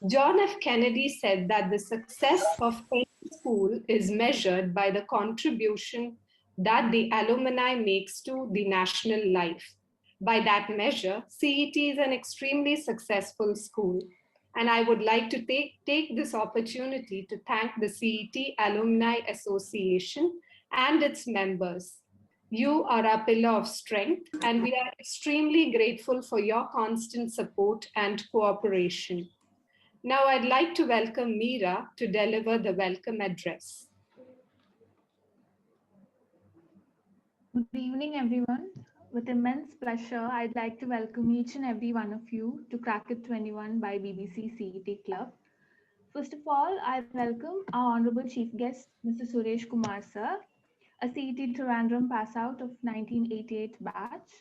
John F. Kennedy said that the success of any school is measured by the contribution that the alumni makes to the national life. By that measure, CET is an extremely successful school. And I would like to take this opportunity to thank the CET Alumni Association and its members. You are our pillar of strength, and we are extremely grateful for your constant support and cooperation. Now I'd like to welcome Meera to deliver the welcome address. Good evening, everyone. With immense pleasure, I'd like to welcome each and every one of you to Crackit 21 by BBC CET Club. First of all, I welcome our Honorable Chief Guest, Mr. Suresh Kumar Sir, a CET Trivandrum pass out of 1988 batch.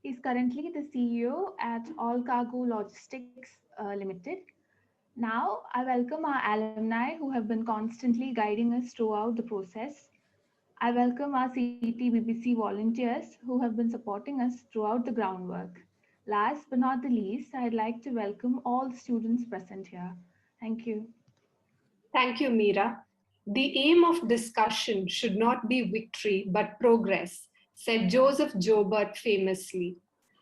He's currently the CEO at All Cargo Logistics Limited. Now, I welcome our alumni who have been constantly guiding us throughout the process. I welcome our CET BBC volunteers who have been supporting us throughout the groundwork. Last but not the least, I'd like to welcome all the students present here. Thank you. Thank you, Meera. The aim of discussion should not be victory, but progress, said Joseph Joubert famously.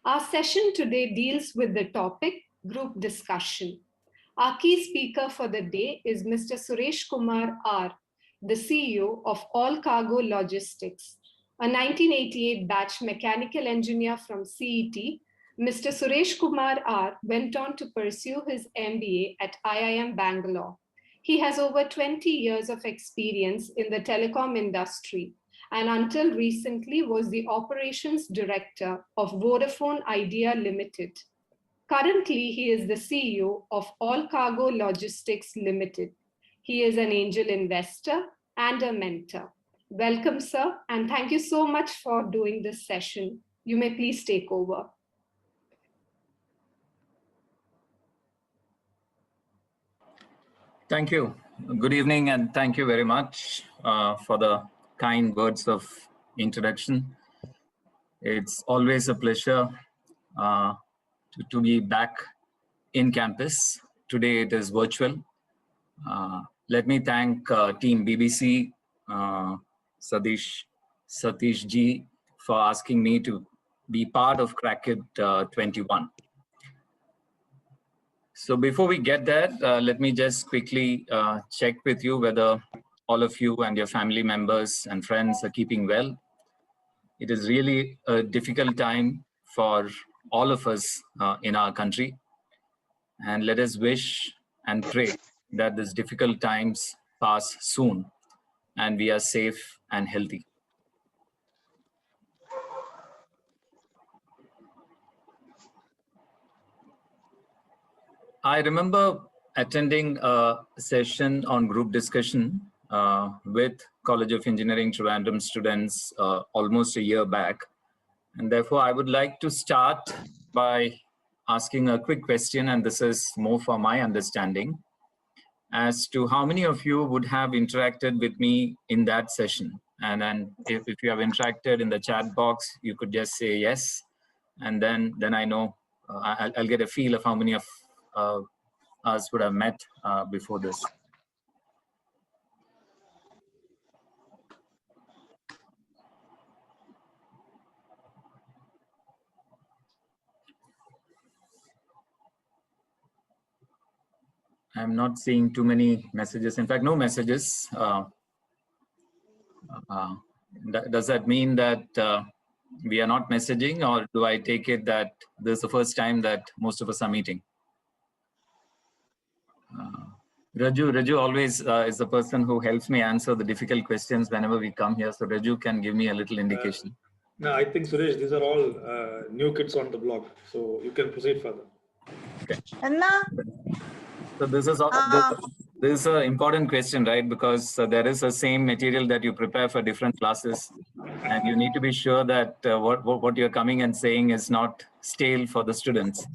Our session today deals with the topic group discussion. Our key speaker for the day is Mr. Suresh Kumar R., the CEO of All Cargo Logistics. A 1988 batch mechanical engineer from CET, Mr. Suresh Kumar R. went on to pursue his MBA at IIM Bangalore. He has over 20 years of experience in the telecom industry and until recently was the operations director of Vodafone Idea Limited. Currently, he is the CEO of All Cargo Logistics Limited. He is an angel investor and a mentor. Welcome, sir, and thank you so much for doing this session. You may please take over. Thank you. Good evening, and thank you very much for the kind words of introduction. It's always a pleasure to be back in campus. Today it is virtual. Let me thank team BBC, Satish ji, for asking me to be part of Crackit 21. So before we get there, let me just quickly check with you whether all of you and your family members and friends are keeping well. It is really a difficult time for all of us in our country. And let us wish and pray that these difficult times pass soon and we are safe and healthy. I remember attending a session on group discussion with College of Engineering Trivandrum students almost a year back. And therefore, I would like to start by asking a quick question, and this is more for my understanding, as to how many of you would have interacted with me in that session. And then if you have interacted in the chat box, you could just say yes. And then I know I'll get a feel of how many of us would have met before this. I'm not seeing too many messages. In fact, no messages. Does that mean that we are not messaging, or do I take it that this is the first time that most of us are meeting? Raju always is the person who helps me answer the difficult questions whenever we come here. So Raju can give me a little indication. No, I think Suresh, these are all new kids on the block. So you can proceed further. Okay. Anna? So this is an important question, right? Because there is the same material that you prepare for different classes, and you need to be sure that what you're coming and saying is not stale for the students.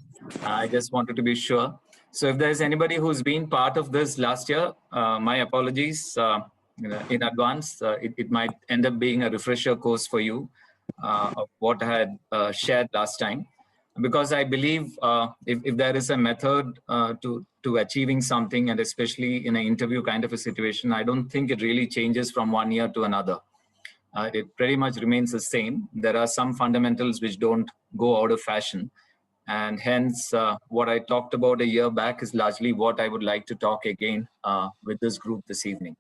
I just wanted to be sure. So if there's anybody who's been part of this last year, my apologies in advance. It might end up being a refresher course for you of what I had shared last time. because I believe if there is a method to achieving something, and especially in an interview kind of a situation, I don't think it really changes from one year to another. It pretty much remains the same. There are some fundamentals which don't go out of fashion. And hence, what I talked about a year back is largely what I would like to talk again with this group this evening.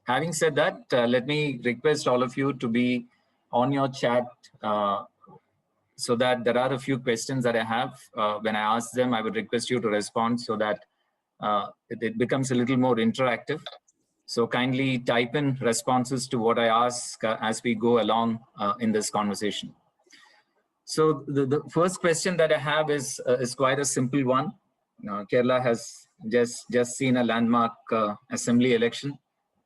Having said that, let me request all of you to be on your chat so that there are a few questions that I have. When I ask them, I would request you to respond so that it becomes a little more interactive. So kindly type in responses to what I ask as we go along in this conversation. So the first question that I have is quite a simple one. Kerala has just seen a landmark assembly election,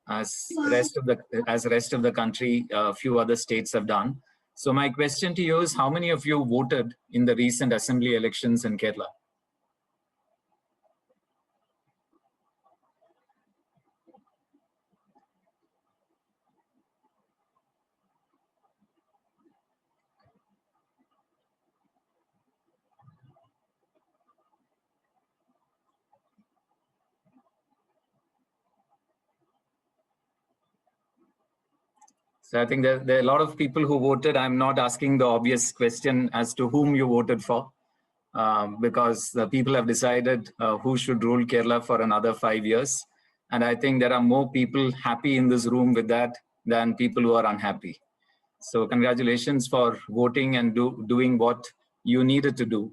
as rest of the country, a few other states have done. So my question to you is, how many of you voted in the recent assembly elections in Kerala? So I think there are a lot of people who voted. I'm not asking the obvious question as to whom you voted for, because the people have decided who should rule Kerala for another 5 years. And I think there are more people happy in this room with that than people who are unhappy. So congratulations for voting and doing what you needed to do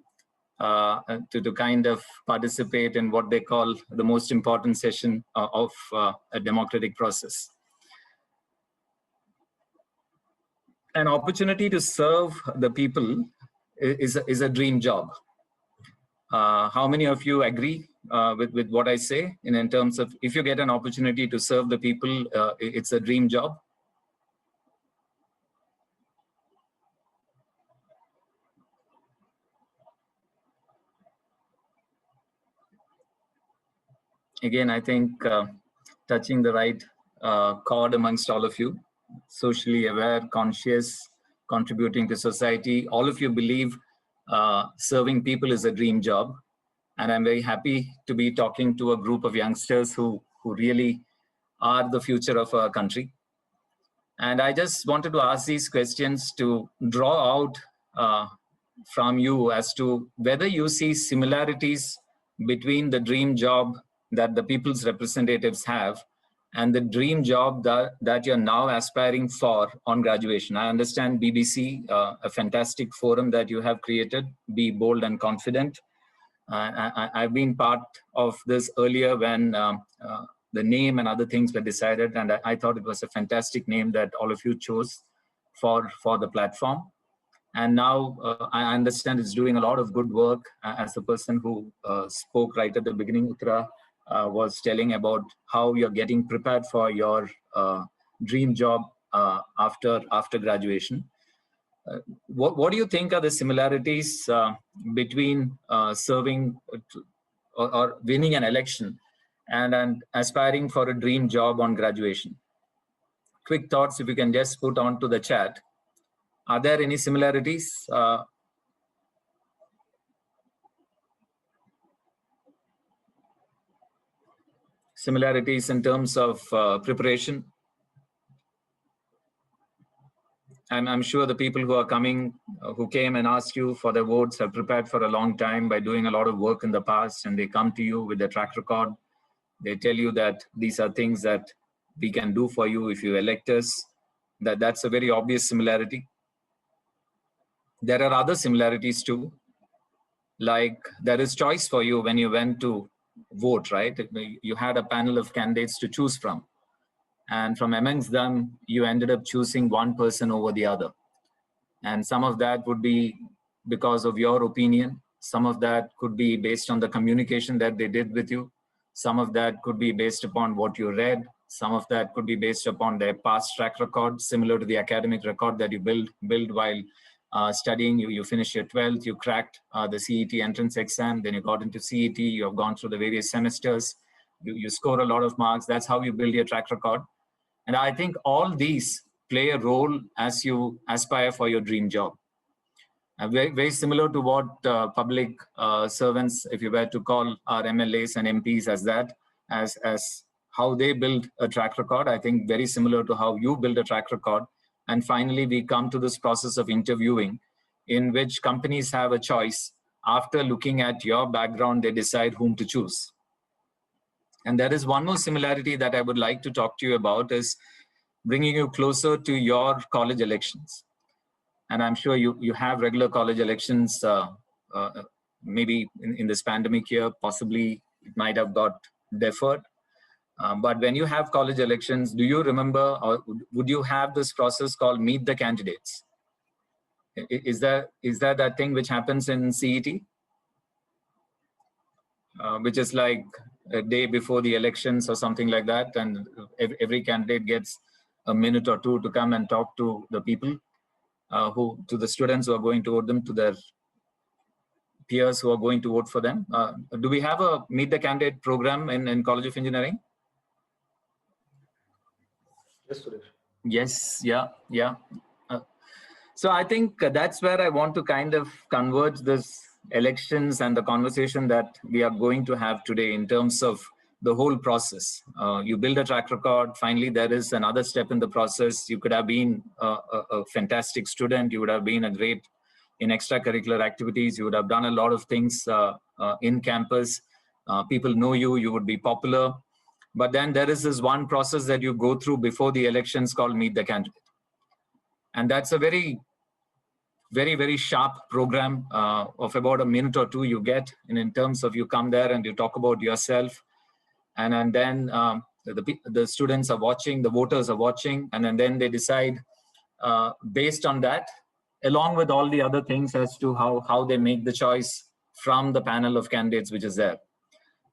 to kind of participate in what they call the most important session of a democratic process. An opportunity to serve the people is a dream job. How many of you agree with what I say in terms of, if you get an opportunity to serve the people, it's a dream job? Again, I think touching the right chord amongst all of you, socially aware, conscious, contributing to society. All of you believe serving people is a dream job. And I'm very happy to be talking to a group of youngsters who really are the future of our country. And I just wanted to ask these questions to draw out from you as to whether you see similarities between the dream job that the people's representatives have and the dream job that you're now aspiring for on graduation. I understand BBC, a fantastic forum that you have created, Be Bold and Confident. I've been part of this earlier when the name and other things were decided, and I thought it was a fantastic name that all of you chose for the platform. And now I understand it's doing a lot of good work. As the person who spoke right at the beginning, Uttara, was telling about how you're getting prepared for your dream job after graduation. What do you think are the similarities between serving or winning an election and aspiring for a dream job on graduation? Quick thoughts, if you can just put onto the chat. Are there any similarities? Similarities in terms of preparation? I'm sure the people who are coming, who came and asked you for their votes, have prepared for a long time by doing a lot of work in the past, and they come to you with their track record. They tell you that these are things that we can do for you if you elect us. That's a very obvious similarity. There are other similarities too, like there is choice for you when you went to vote, right? You had a panel of candidates to choose from. And from amongst them, you ended up choosing one person over the other. And some of that would be because of your opinion. Some of that could be based on the communication that they did with you. Some of that could be based upon what you read. Some of that could be based upon their past track record, similar to the academic record that you build while studying. You finished your 12th, you cracked the CET entrance exam, then you got into CET, you have gone through the various semesters, you score a lot of marks. That's how you build your track record. And I think all these play a role as you aspire for your dream job. Very, very similar to what public servants, if you were to call our MLAs and MPs as that, as how they build a track record. I think very similar to how you build a track record. And finally, we come to this process of interviewing, in which companies have a choice. After looking at your background, they decide whom to choose. And there is one more similarity that I would like to talk to you about, is bringing you closer to your college elections. And I'm sure you have regular college elections, maybe in this pandemic year, possibly it might have got deferred. But when you have college elections, do you remember, or would you have this process called Meet the Candidates? Is that that thing which happens in CET? Which is like a day before the elections or something like that, and every candidate gets a minute or two to come and talk to the people, to the students who are going to vote them, to their peers who are going to vote for them. Do we have a Meet the Candidate program in College of Engineering? Yes, Suresh. Yes, yeah. So I think that's where I want to kind of converge this elections and the conversation that we are going to have today in terms of the whole process. You build a track record. Finally, there is another step in the process. You could have been a fantastic student. You would have been a great in extracurricular activities. You would have done a lot of things in campus. People know you. You would be popular. But then there is this one process that you go through before the elections called Meet the Candidate. And that's a very, very sharp program of about a minute or two you get in terms of you come there and you talk about yourself. And then the students are watching, the voters are watching, and then they decide based on that, along with all the other things as to how they make the choice from the panel of candidates which is there.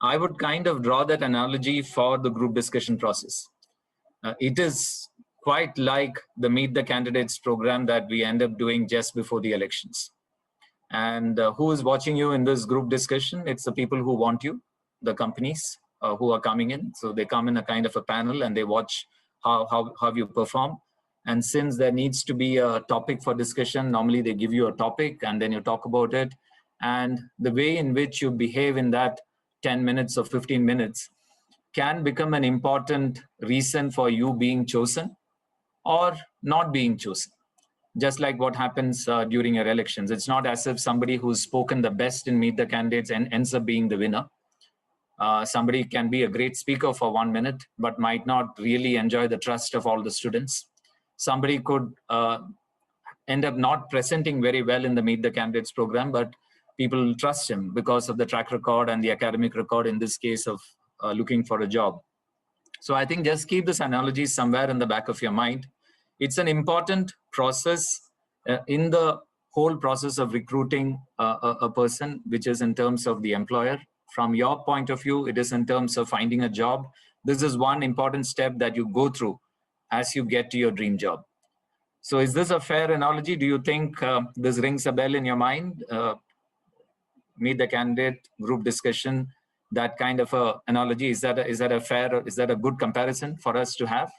I would kind of draw that analogy for the group discussion process. It is quite like the Meet the Candidates program that we end up doing just before the elections. And who is watching you in this group discussion? It's the people who want you, the companies who are coming in. So they come in a kind of a panel and they watch how you perform. And since there needs to be a topic for discussion, normally they give you a topic and then you talk about it. And the way in which you behave in that 10 minutes or 15 minutes can become an important reason for you being chosen or not being chosen. Just like what happens during your elections. It's not as if somebody who's spoken the best in Meet the Candidates and ends up being the winner. Somebody can be a great speaker for 1 minute, but might not really enjoy the trust of all the students. Somebody could end up not presenting very well in the Meet the Candidates program, but people trust him because of the track record and the academic record in this case of looking for a job. So I think just keep this analogy somewhere in the back of your mind. It's an important process in the whole process of recruiting a person, which is in terms of the employer. From your point of view, it is in terms of finding a job. This is one important step that you go through as you get to your dream job. So is this a fair analogy? Do you think this rings a bell in your mind? Meet the Candidate, group discussion, that kind of a analogy, is that a fair, is that a good comparison for us to have?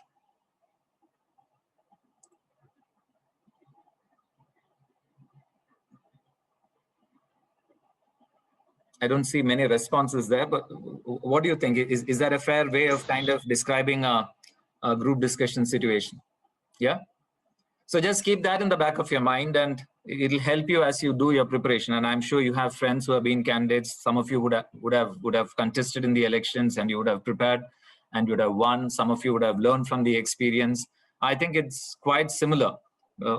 I don't see many responses there, but what do you think? Is that a fair way of kind of describing a group discussion situation? Yeah. So just keep that in the back of your mind and it'll help you as you do your preparation. And I'm sure you have friends who have been candidates. Some of you would have contested in the elections and you would have prepared and you would have won. Some of you would have learned from the experience. I think it's quite similar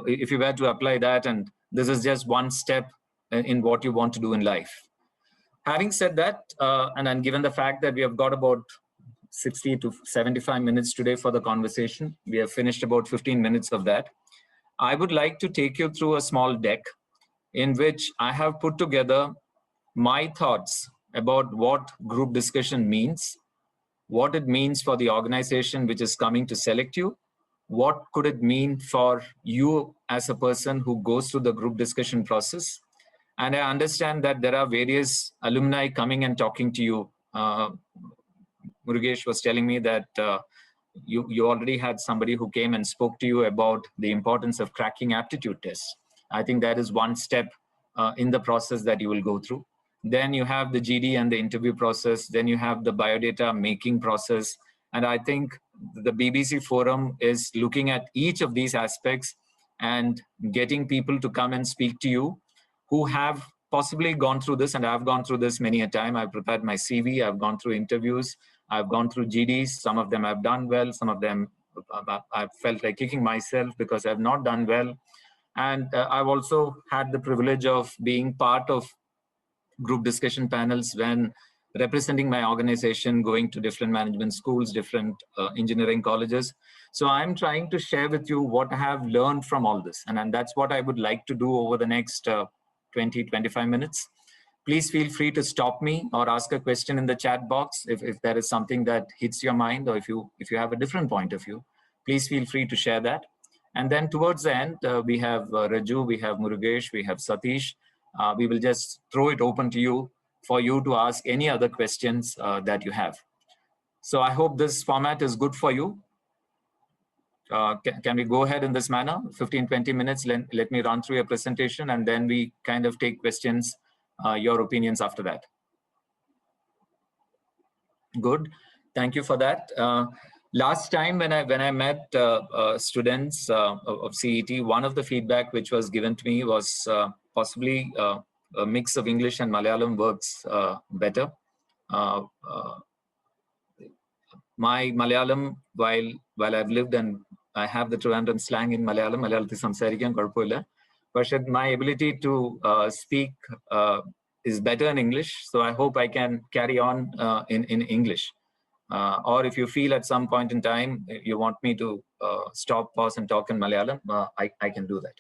if you were to apply that. And this is just one step in what you want to do in life. Having said that, and then given the fact that we have got about 60 to 75 minutes today for the conversation, we have finished about 15 minutes of that. I would like to take you through a small deck in which I have put together my thoughts about what group discussion means, what it means for the organization which is coming to select you, what could it mean for you as a person who goes through the group discussion process. And I understand that there are various alumni coming and talking to you. Murugesh was telling me that you already had somebody who came and spoke to you about the importance of cracking aptitude tests. I think that is one step in the process that you will go through. Then you have the GD and the interview process. Then you have the biodata making process. And I think the BBC Forum is looking at each of these aspects and getting people to come and speak to you who have possibly gone through this. And I've gone through this many a time. I've prepared my CV. I've gone through interviews. I've gone through GDs. Some of them I've done well. Some of them I've felt like kicking myself because I've not done well. And I've also had the privilege of being part of group discussion panels when representing my organization, going to different management schools, different engineering colleges. So I'm trying to share with you what I have learned from all this. And that's what I would like to do over the next 20, 25 minutes. Please feel free to stop me or ask a question in the chat box if there is something that hits your mind, or if you have a different point of view, please feel free to share that. And then towards the end, we have Raju, we have Murugesh, we have Satish. We will just throw it open to you for you to ask any other questions that you have. So I hope this format is good for you. Can we go ahead in this manner? 15, 20 minutes, let me run through your presentation, and then we kind of take questions, your opinions after that. Good, thank you for that. Last time when I met students of CET, one of the feedback which was given to me was possibly a mix of English and Malayalam works better. My Malayalam, while I've lived and I have the Trivandrum slang in Malayalam, Malayalathil samsarikkan kazhappulla, but my ability to speak is better in English. So I hope I can carry on in English. Or if you feel at some point in time you want me to stop, pause, and talk in Malayalam, I can do that.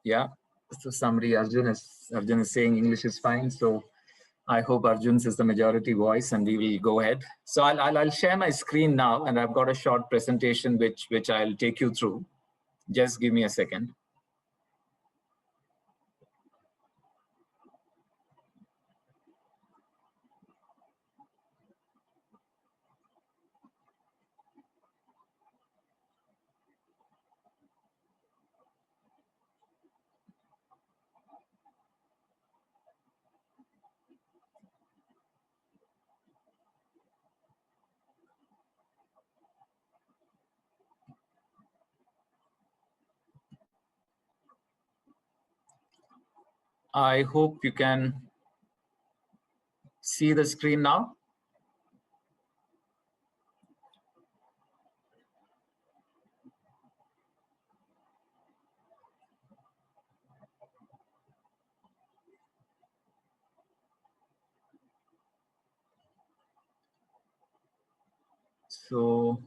Yeah. So somebody, Arjun is saying English is fine. So I hope Arjun's is the majority voice, and we will go ahead. So I'll share my screen now, and I've got a short presentation which I'll take you through. Just give me a second. I hope you can see the screen now. So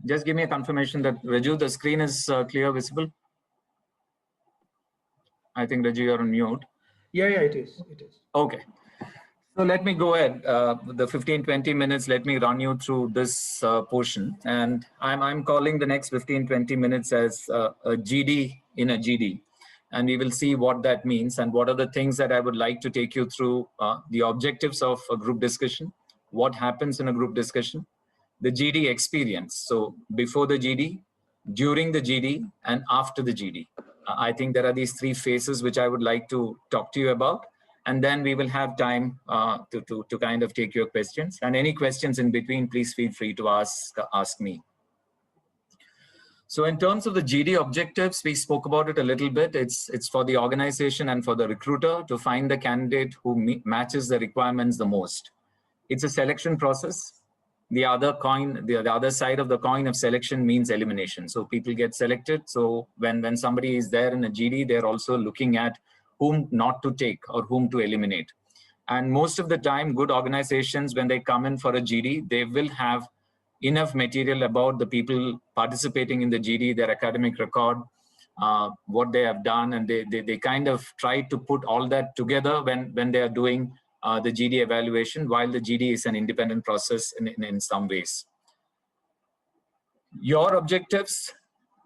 just give me a confirmation that Raju, the screen is clear, visible. I think Raju, you're on mute. Yeah, it is. Okay. So let me go ahead. The 15, 20 minutes, let me run you through this portion. And I'm calling the next 15, 20 minutes as a GD in a GD. And we will see what that means and what are the things that I would like to take you through, the objectives of a group discussion, what happens in a group discussion, the GD experience. So before the GD, during the GD, and after the GD. I think there are these three phases which I would like to talk to you about. And then we will have time to kind of take your questions. And any questions in between, please feel free to ask me. So in terms of the GD objectives, we spoke about it a little bit. It's for the organization and for the recruiter to find the candidate who matches the requirements the most. It's a selection process. The other side of the coin of selection means elimination. So people get selected. So when somebody is there in a GD, they're also looking at whom not to take or whom to eliminate. And most of the time, good organizations, when they come in for a GD, they will have enough material about the people participating in the GD, their academic record, what they have done, and they kind of try to put all that together when they are doing the GD evaluation, while the GD is an independent process in some ways. Your objectives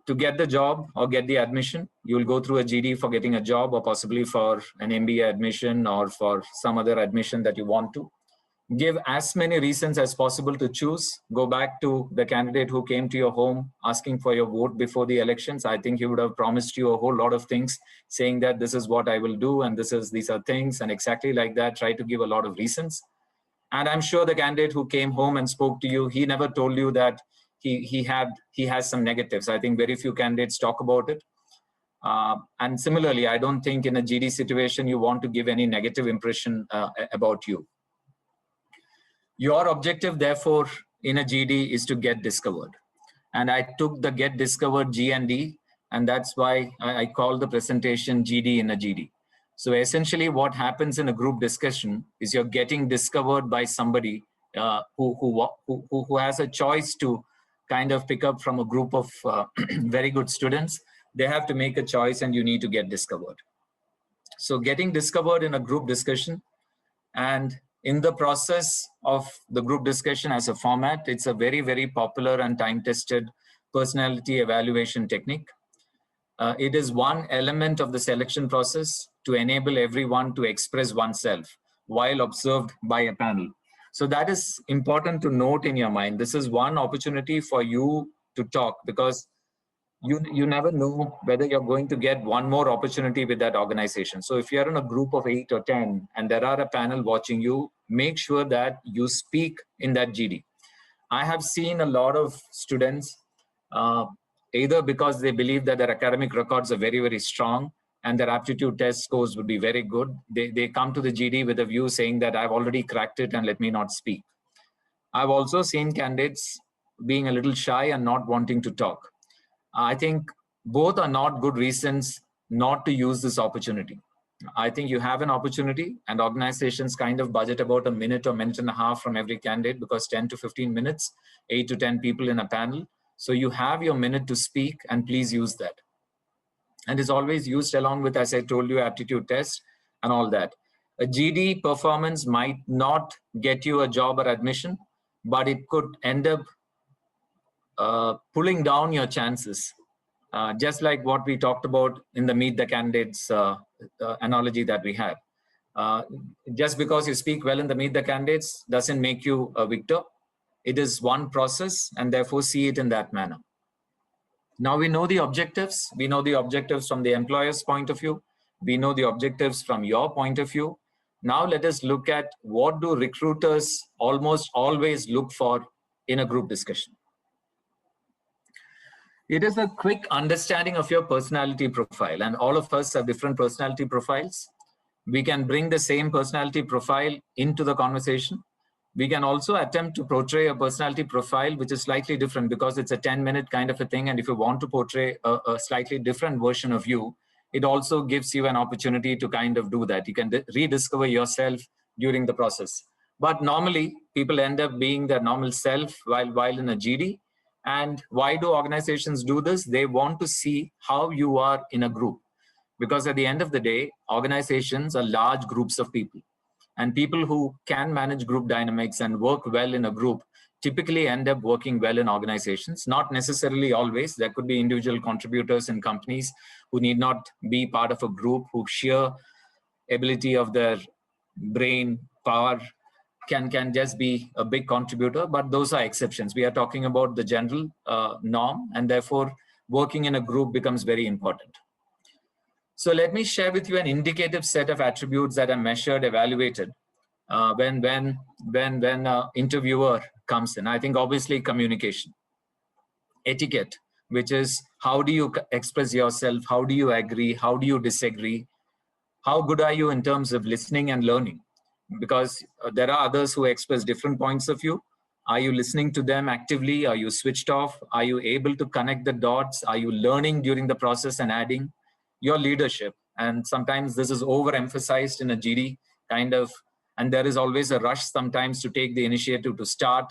to get the job or get the admission, you will go through a GD for getting a job or possibly for an MBA admission or for some other admission that you want to. Give as many reasons as possible to choose. Go back to the candidate who came to your home asking for your vote before the elections. I think he would have promised you a whole lot of things, saying that this is what I will do and these are things, and exactly like that, try to give a lot of reasons. And I'm sure the candidate who came home and spoke to you, he never told you that he has some negatives. I think very few candidates talk about it. And similarly, I don't think in a GD situation you want to give any negative impression about you. Your objective, therefore, in a GD is to get discovered. And I took the get discovered G&D, and that's why I call the presentation GD in a GD. So essentially what happens in a group discussion is you're getting discovered by somebody who has a choice to kind of pick up from a group of very good students. They have to make a choice and you need to get discovered. So getting discovered in a group discussion, and in the process of the group discussion as a format, it's a very, very popular and time-tested personality evaluation technique. It is one element of the selection process to enable everyone to express oneself while observed by a panel. So that is important to note in your mind. This is one opportunity for you to talk, because you never know whether you're going to get one more opportunity with that organization. So if you're in a group of 8 or 10 and there are a panel watching you, make sure that you speak in that GD. I have seen a lot of students, either because they believe that their academic records are very, very strong and their aptitude test scores would be very good. They come to the GD with a view saying that I've already cracked it and let me not speak. I've also seen candidates being a little shy and not wanting to talk. I think both are not good reasons not to use this opportunity. I think you have an opportunity, and organizations kind of budget about a minute or minute and a half from every candidate, because 10 to 15 minutes, 8 to 10 people in a panel. So you have your minute to speak, and please use that. And it's always used along with, as I told you, aptitude test and all that. A GD performance might not get you a job or admission, but it could end up pulling down your chances, just like what we talked about in the meet the candidates analogy that we had. Just because you speak well in the meet the candidates doesn't make you a victor. It is one process, and therefore see it in that manner. Now we know the objectives. We know the objectives from the employer's point of view. We know the objectives from your point of view. Now let us look at what do recruiters almost always look for in a group discussion. It is a quick understanding of your personality profile, and all of us have different personality profiles. We can bring the same personality profile into the conversation. We can also attempt to portray a personality profile which is slightly different, because it's a 10-minute kind of a thing. And if you want to portray a slightly different version of you, it also gives you an opportunity to kind of do that. You can rediscover yourself during the process. But normally, people end up being their normal self while in a GD. And why do organizations do this? They want to see how you are in a group. Because at the end of the day, organizations are large groups of people. And people who can manage group dynamics and work well in a group typically end up working well in organizations. Not necessarily always. There could be individual contributors in companies who need not be part of a group, who sheer ability of their brain power can just be a big contributor, but those are exceptions. We are talking about the general norm, and therefore working in a group becomes very important. So let me share with you an indicative set of attributes that are measured, evaluated when an interviewer comes in. I think obviously communication, etiquette, which is how do you express yourself, how do you agree, how do you disagree, how good are you in terms of listening and learning, because there are others who express different points of view. Are you listening to them actively? Are you switched off? Are you able to connect the dots? Are you learning during the process and adding? Your leadership, and sometimes this is overemphasized in a GD kind of, and there is always a rush sometimes to take the initiative to start,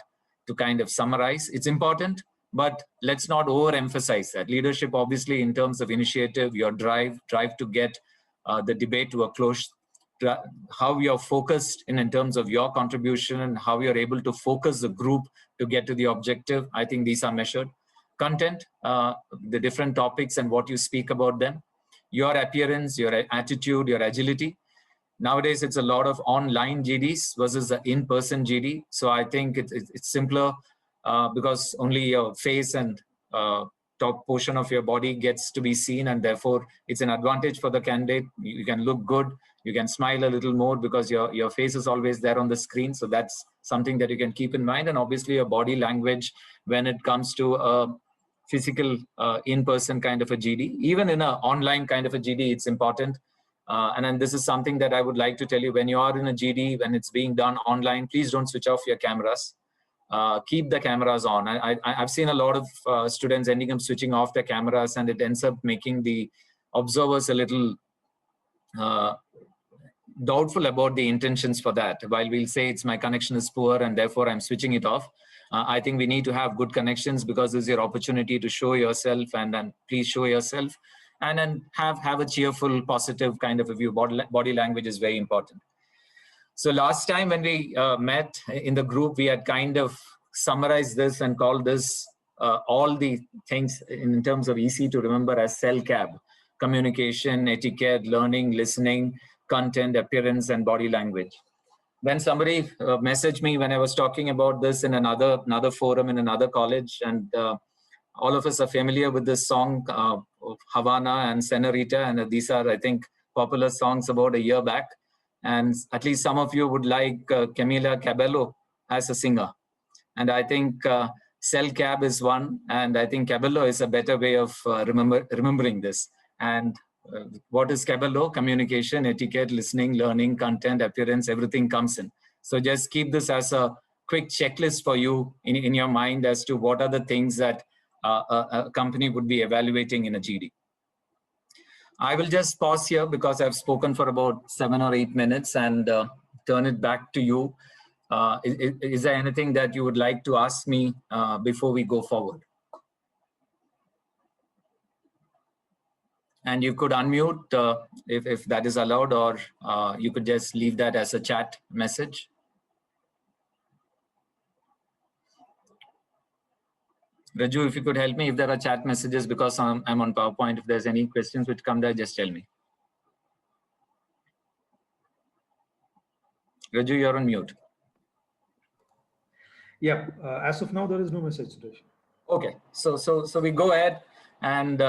to kind of summarize. It's important, but let's not overemphasize that. Leadership, obviously, in terms of initiative, your drive to get the debate to a close, how you're focused in terms of your contribution and how you're able to focus the group to get to the objective. I think these are measured. Content, the different topics and what you speak about them. Your appearance, your attitude, your agility. Nowadays, it's a lot of online GDs versus the in-person GD. So I think it's simpler because only your face and top portion of your body gets to be seen, and therefore it's an advantage for the candidate. You can look good, you can smile a little more because your face is always there on the screen. So that's something that you can keep in mind. And obviously your body language when it comes to a physical in-person kind of a GD, even in an online kind of a GD, it's important. And then this is something that I would like to tell you: when you are in a GD, when it's being done online, please don't switch off your cameras. Keep the cameras on. I've seen a lot of students ending up switching off their cameras, and it ends up making the observers a little doubtful about the intentions for that. While we'll say it's my connection is poor and therefore I'm switching it off, I think we need to have good connections because this is your opportunity to show yourself, and then please show yourself, and then have a cheerful, positive kind of a view. Body language is very important. So last time when we met in the group, we had kind of summarized this and called this all the things in terms of easy to remember as CELCAB: communication, etiquette, learning, listening, content, appearance, and body language. When somebody messaged me when I was talking about this in another forum in another college, and all of us are familiar with this song of Havana and Senorita, and these are, I think, popular songs about a year back. And at least some of you would like Camila Cabello as a singer. And I think CELCAB is one, and I think Cabello is a better way of remembering this. And what is Cabello? Communication, etiquette, listening, learning, content, appearance, everything comes in. So just keep this as a quick checklist for you in your mind as to what are the things that a company would be evaluating in a GD. I will just pause here because I've spoken for about 7 or 8 minutes and turn it back to you. Is there anything that you would like to ask me before we go forward? And you could unmute if that is allowed, or you could just leave that as a chat message. Raju, if you could help me if there are chat messages, because I'm on PowerPoint. If there's any questions which come there, just tell me. Raju, you're on mute. Yeah, as of now, there is no message. Okay, so we go ahead, and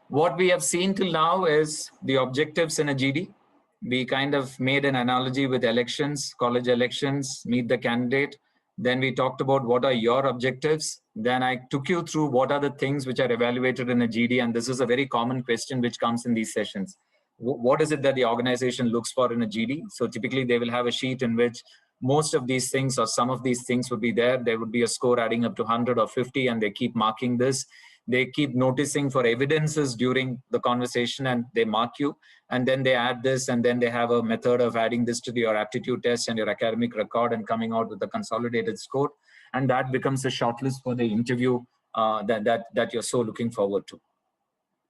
what we have seen till now is the objectives in a GD. We kind of made an analogy with elections, college elections, meet the candidate. Then we talked about what are your objectives. Then I took you through what are the things which are evaluated in a GD. And this is a very common question which comes in these sessions. What is it that the organization looks for in a GD? So typically they will have a sheet in which most of these things or some of these things would be there. There would be a score adding up to 100 or 50, and they keep marking this. They keep noticing for evidences during the conversation, and they mark you. And then they add this, and then they have a method of adding this to your aptitude test and your academic record and coming out with a consolidated score. And that becomes a shortlist for the interview that you're so looking forward to.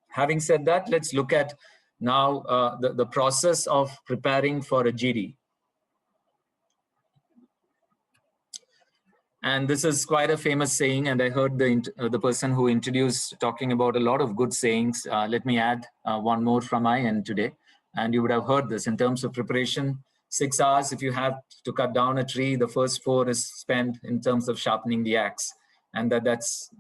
Having said that, let's look at now the process of preparing for a GD. And this is quite a famous saying, and I heard the person who introduced talking about a lot of good sayings. Let me add one more from my end today. And you would have heard this in terms of preparation. 6 hours, if you have to cut down a tree, the first 4 is spent in terms of sharpening the axe. And that's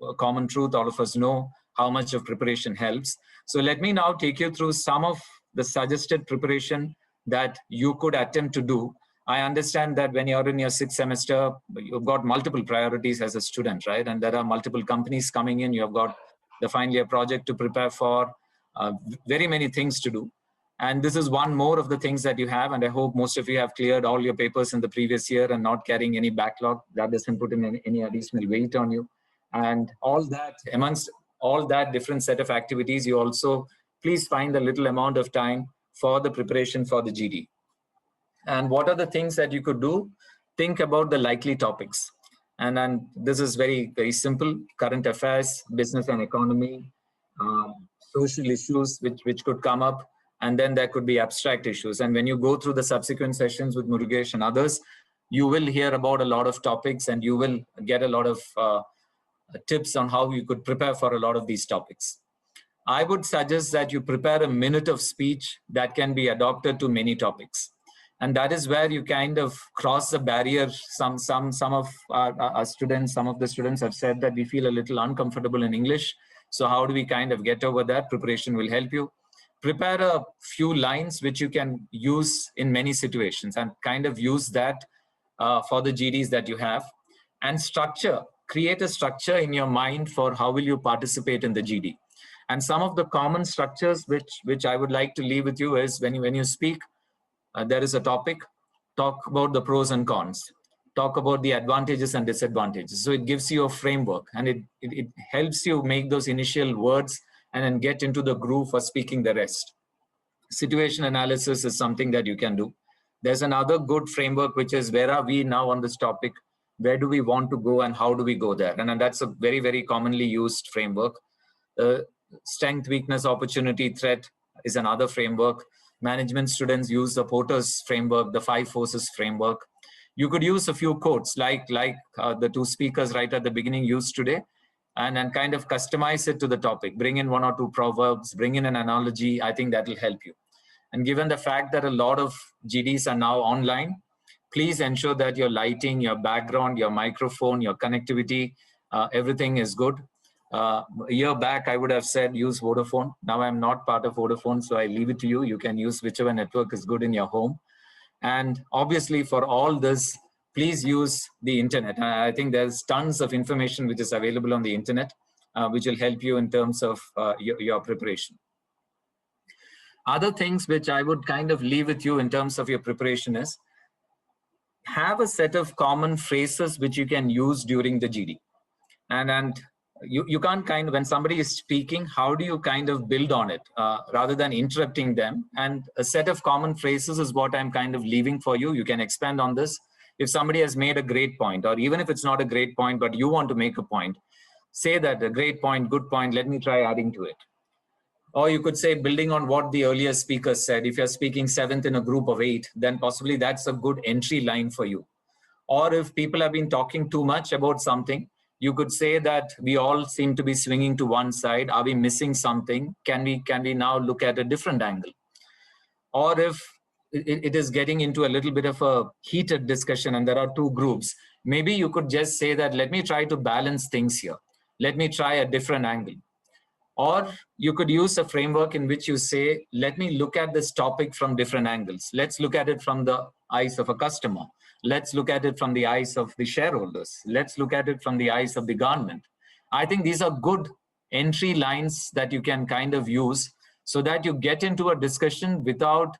a common truth. All of us know how much of preparation helps. So let me now take you through some of the suggested preparation that you could attempt to do. I understand that when you're in your 6th semester, you've got multiple priorities as a student, right? And there are multiple companies coming in. You've got the final year project to prepare for, very many things to do. And this is one more of the things that you have. And I hope most of you have cleared all your papers in the previous year and not carrying any backlog. That doesn't put in any additional weight on you. And all that, amongst all that different set of activities, you also please find a little amount of time for the preparation for the GD. And what are the things that you could do? Think about the likely topics. And then this is very, very simple: current affairs, business and economy, social issues which could come up. And then there could be abstract issues. And when you go through the subsequent sessions with Murugesh and others, you will hear about a lot of topics, and you will get a lot of tips on how you could prepare for a lot of these topics. I would suggest that you prepare a minute of speech that can be adopted to many topics. And that is where you kind of cross the barrier. Some of our students, some of the students have said that we feel a little uncomfortable in English. So how do we kind of get over that? Preparation will help you. Prepare a few lines which you can use in many situations and kind of use that for the GDs that you have. And structure, create a structure in your mind for how will you participate in the GD. And some of the common structures which I would like to leave with you is when you speak, there is a topic, talk about the pros and cons, talk about the advantages and disadvantages. So it gives you a framework, and it helps you make those initial words and then get into the groove for speaking the rest. Situation analysis is something that you can do. There's another good framework, which is where are we now on this topic? Where do we want to go and how do we go there? And that's a very, very commonly used framework. Strength, weakness, opportunity, threat is another framework. Management students use the Porter's framework, the 5 forces framework. You could use a few quotes like the 2 speakers right at the beginning used today, and then kind of customize it to the topic. Bring in 1 or 2 proverbs, bring in an analogy. I think that will help you. And given the fact that a lot of GDs are now online, please ensure that your lighting, your background, your microphone, your connectivity, everything is good. A year back, I would have said use Vodafone. Now I'm not part of Vodafone, so I leave it to you. You can use whichever network is good in your home. And obviously for all this, please use the internet. I think there's tons of information which is available on the internet, which will help you in terms of your preparation. Other things which I would kind of leave with you in terms of your preparation is have a set of common phrases which you can use during the GD. And you can't kind of, when somebody is speaking, how do you kind of build on it rather than interrupting them? And a set of common phrases is what I'm kind of leaving for you. You can expand on this. If somebody has made a great point, or even if it's not a great point, but you want to make a point, say that a great point, good point, let me try adding to it. Or you could say, building on what the earlier speaker said, if you're speaking 7th in a group of 8, then possibly that's a good entry line for you. Or if people have been talking too much about something, you could say that we all seem to be swinging to one side. Are we missing something? Can we now look at a different angle? Or if it is getting into a little bit of a heated discussion and there are 2 groups, maybe you could just say that, let me try to balance things here. Let me try a different angle. Or you could use a framework in which you say, let me look at this topic from different angles. Let's look at it from the eyes of a customer. Let's look at it from the eyes of the shareholders. Let's look at it from the eyes of the government. I think these are good entry lines that you can kind of use so that you get into a discussion without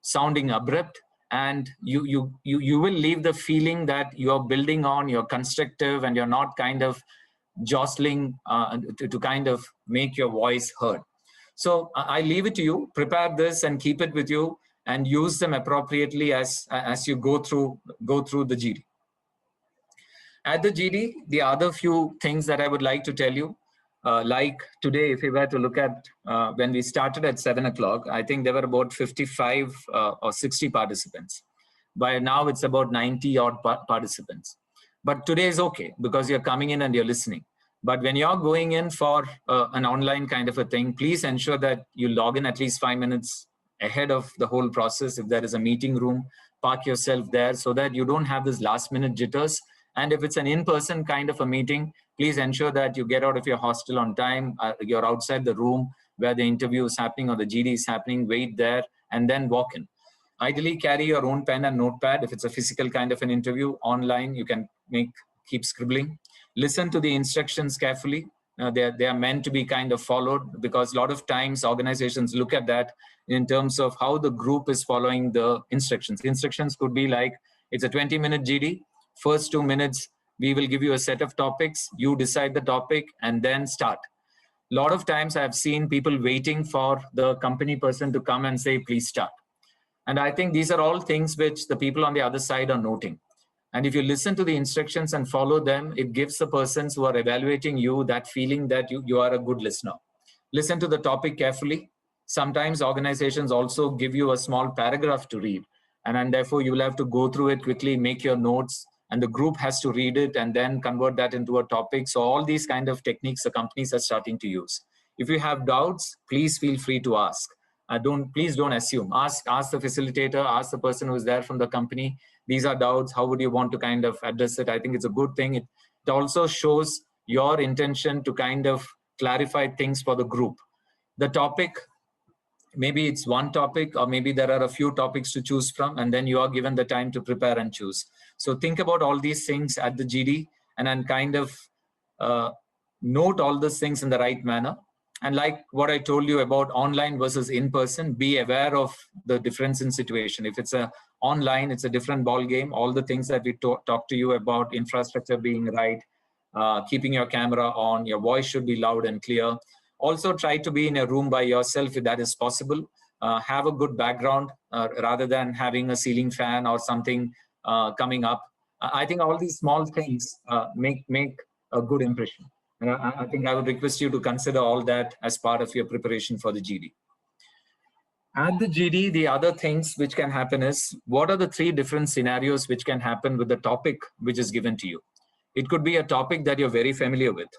sounding abrupt, and you will leave the feeling that you're building on, you're constructive, and you're not kind of jostling to kind of make your voice heard. So I leave it to you. Prepare this and keep it with you, and use them appropriately as you go through the GD. At the GD, the other few things that I would like to tell you, like today, if we were to look at when we started at 7 o'clock, I think there were about 55 or 60 participants. By now, it's about 90 odd participants. But today is okay because you're coming in and you're listening. But when you're going in for an online kind of a thing, please ensure that you log in at least 5 minutes ahead of the whole process. If there is a meeting room, park yourself there so that you don't have this last minute jitters. And if it's an in-person kind of a meeting, please ensure that you get out of your hostel on time. You're outside the room where the interview is happening or the GD is happening, wait there and then walk in. Ideally, carry your own pen and notepad. If it's a physical kind of an interview online, you can keep scribbling. Listen to the instructions carefully. They are meant to be kind of followed, because a lot of times organizations look at that in terms of how the group is following the instructions. Instructions could be like, it's a 20-minute GD. First 2 minutes, we will give you a set of topics. You decide the topic and then start. A lot of times I've seen people waiting for the company person to come and say, please start. And I think these are all things which the people on the other side are noting. And if you listen to the instructions and follow them, it gives the persons who are evaluating you that feeling that you are a good listener. Listen to the topic carefully. Sometimes organizations also give you a small paragraph to read, and therefore you will have to go through it quickly, make your notes, and the group has to read it and then convert that into a topic. So all these kind of techniques the companies are starting to use. If you have doubts, please feel free to ask. Please don't assume. Ask the facilitator, ask the person who is there from the company. These are doubts. How would you want to kind of address it? I think it's a good thing. It also shows your intention to kind of clarify things for the group. The topic, maybe it's one topic, or maybe there are a few topics to choose from, and then you are given the time to prepare and choose. So think about all these things at the GD, and then kind of note all these things in the right manner. And like what I told you about online versus in-person, be aware of the difference in situation. If it's online, it's a different ball game. All the things that we talk to you about, infrastructure being right, keeping your camera on, your voice should be loud and clear. Also try to be in a room by yourself if that is possible. Have a good background rather than having a ceiling fan or something coming up. I think all these small things make a good impression. And I think I would request you to consider all that as part of your preparation for the GD. At the GD, the other things which can happen is, what are the 3 different scenarios which can happen with the topic which is given to you? It could be a topic that you're very familiar with.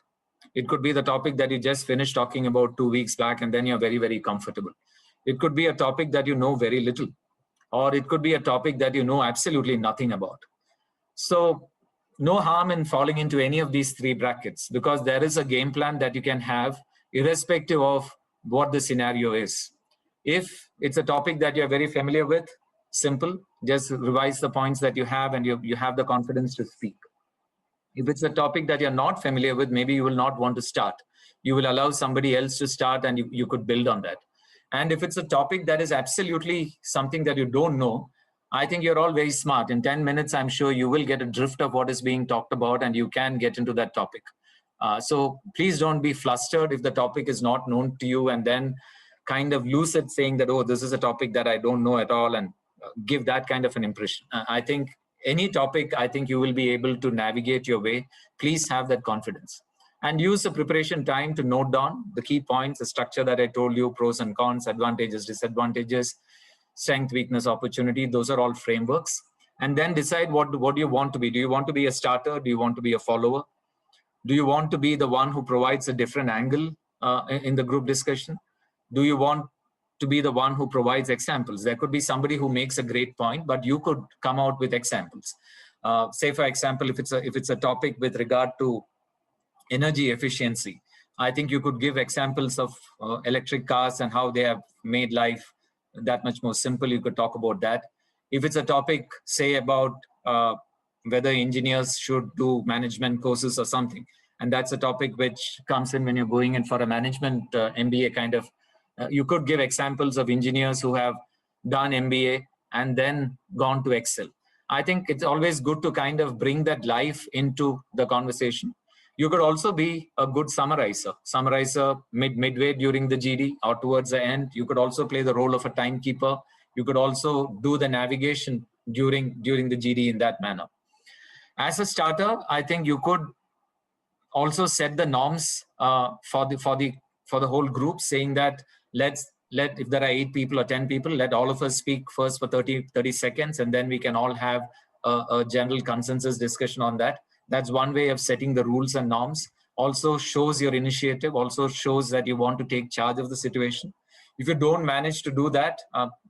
It could be the topic that you just finished talking about 2 weeks back, and then you're very, very comfortable. It could be a topic that you know very little, or it could be a topic that you know absolutely nothing about. So no harm in falling into any of these 3 brackets, because there is a game plan that you can have irrespective of what the scenario is. If it's a topic that you're very familiar with, simple, just revise the points that you have, and you have the confidence to speak. If it's a topic that you're not familiar with, maybe you will not want to start. You will allow somebody else to start, and you could build on that. And if it's a topic that is absolutely something that you don't know, I think you're all very smart. In 10 minutes, I'm sure you will get a drift of what is being talked about, and you can get into that topic. So please don't be flustered if the topic is not known to you, and then kind of lose it saying that, oh, this is a topic that I don't know at all, and give that kind of an impression. I think any topic, I think you will be able to navigate your way. Please have that confidence. And use the preparation time to note down the key points, the structure that I told you, pros and cons, advantages, disadvantages, strength, weakness, opportunity. Those are all frameworks. And then decide what do you want to be. Do you want to be a starter? Do you want to be a follower? Do you want to be the one who provides a different angle in the group discussion? Do you want to be the one who provides examples? There could be somebody who makes a great point, but you could come out with examples. Say, for example, if it's a topic with regard to energy efficiency, I think you could give examples of electric cars and how they have made life that much more simple. You could talk about that. If it's a topic, say, about whether engineers should do management courses or something, and that's a topic which comes in when you're going in for a management MBA kind of, you could give examples of engineers who have done MBA and then gone to Excel. I think it's always good to kind of bring that life into the conversation. You could also be a good summarizer midway during the GD or towards the end. You could also play the role of a timekeeper. You could also do the navigation during the GD in that manner. As a starter, I think you could also set the norms for the whole group, saying that if there are 8 people or 10 people, let all of us speak first for 30 seconds, and then we can all have a general consensus discussion on that. That's one way of setting the rules and norms. Also shows your initiative, also shows that you want to take charge of the situation. If you don't manage to do that,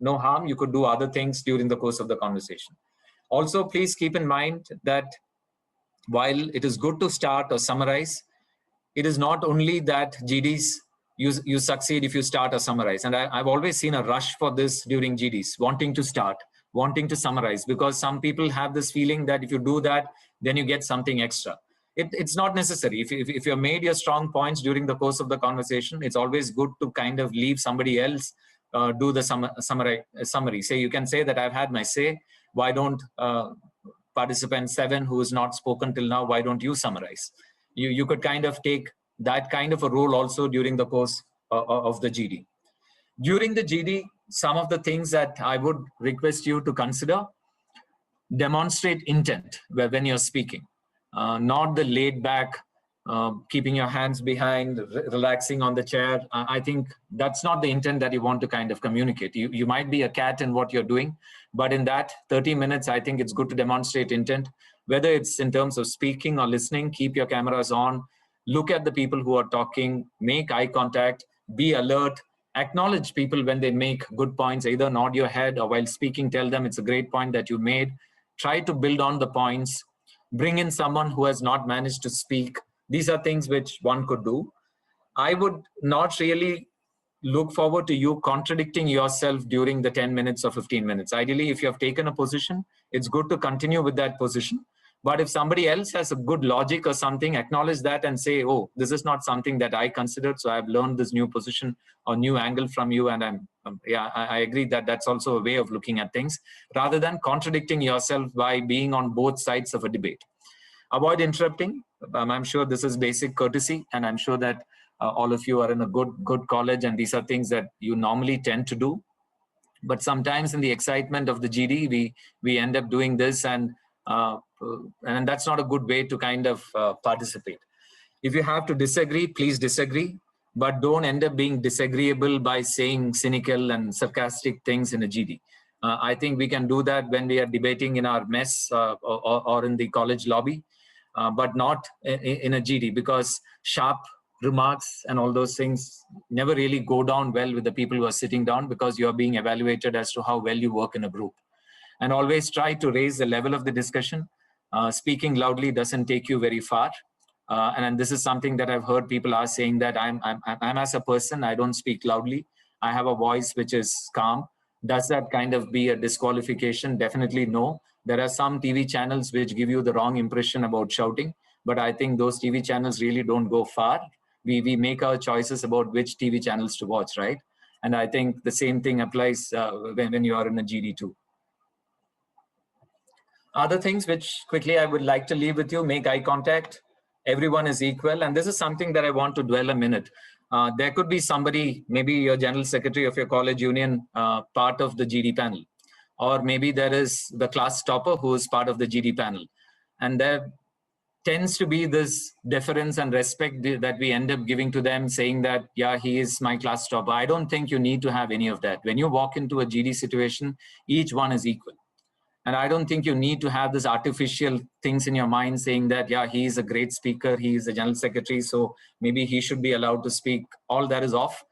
no harm, you could do other things during the course of the conversation. Also, please keep in mind that while it is good to start or summarize, it is not only that GDs, you succeed if you start or summarize. And I've always seen a rush for this during GDs, wanting to start, wanting to summarize, because some people have this feeling that if you do that, then you get something extra. It's not necessary. If you've made your strong points during the course of the conversation, it's always good to kind of leave somebody else do the summary. Say, you can say that I've had my say. Why don't participant 7 who has not spoken till now, why don't you summarize? You could kind of take that kind of a role also during the course of the GD. During the GD, some of the things that I would request you to consider: demonstrate intent when you're speaking, not the laid back, keeping your hands behind, relaxing on the chair. I think that's not the intent that you want to kind of communicate. You might be a cat in what you're doing, but in that 30 minutes, I think it's good to demonstrate intent, whether it's in terms of speaking or listening. Keep your cameras on, look at the people who are talking, make eye contact, be alert, acknowledge people when they make good points, either nod your head or while speaking, tell them it's a great point that you made. Try to build on the points, bring in someone who has not managed to speak. These are things which one could do. I would not really look forward to you contradicting yourself during the 10 minutes or 15 minutes. Ideally, if you have taken a position, it's good to continue with that position. But if somebody else has a good logic or something, acknowledge that and say, oh, this is not something that I considered, so I've learned this new position or new angle from you, and I agree that that's also a way of looking at things, rather than contradicting yourself by being on both sides of a debate. Avoid interrupting. I'm sure this is basic courtesy, and I'm sure that all of you are in a good college, and these are things that you normally tend to do. But sometimes in the excitement of the GD, we end up doing this, and that's not a good way to kind of participate. If you have to disagree, please disagree, but don't end up being disagreeable by saying cynical and sarcastic things in a GD. I think we can do that when we are debating in our mess or in the college lobby, but not in a GD, because sharp remarks and all those things never really go down well with the people who are sitting down, because you are being evaluated as to how well you work in a group. And always try to raise the level of the discussion. Speaking loudly doesn't take you very far. And this is something that I've heard people are saying, that I'm as a person, I don't speak loudly. I have a voice which is calm. Does that kind of be a disqualification? Definitely no. There are some TV channels which give you the wrong impression about shouting, but I think those TV channels really don't go far. We make our choices about which TV channels to watch, right? And I think the same thing applies when you are in a GD too. Other things which quickly I would like to leave with you: make eye contact. Everyone is equal. And this is something that I want to dwell a minute. There could be somebody, maybe your general secretary of your college union, part of the GD panel. Or maybe there is the class topper who is part of the GD panel. And there tends to be this deference and respect that we end up giving to them, saying that, yeah, he is my class topper. I don't think you need to have any of that. When you walk into a GD situation, each one is equal. And I don't think you need to have this artificial things in your mind saying that, yeah, he is a great speaker, he is a general secretary, so maybe he should be allowed to speak. All that is off.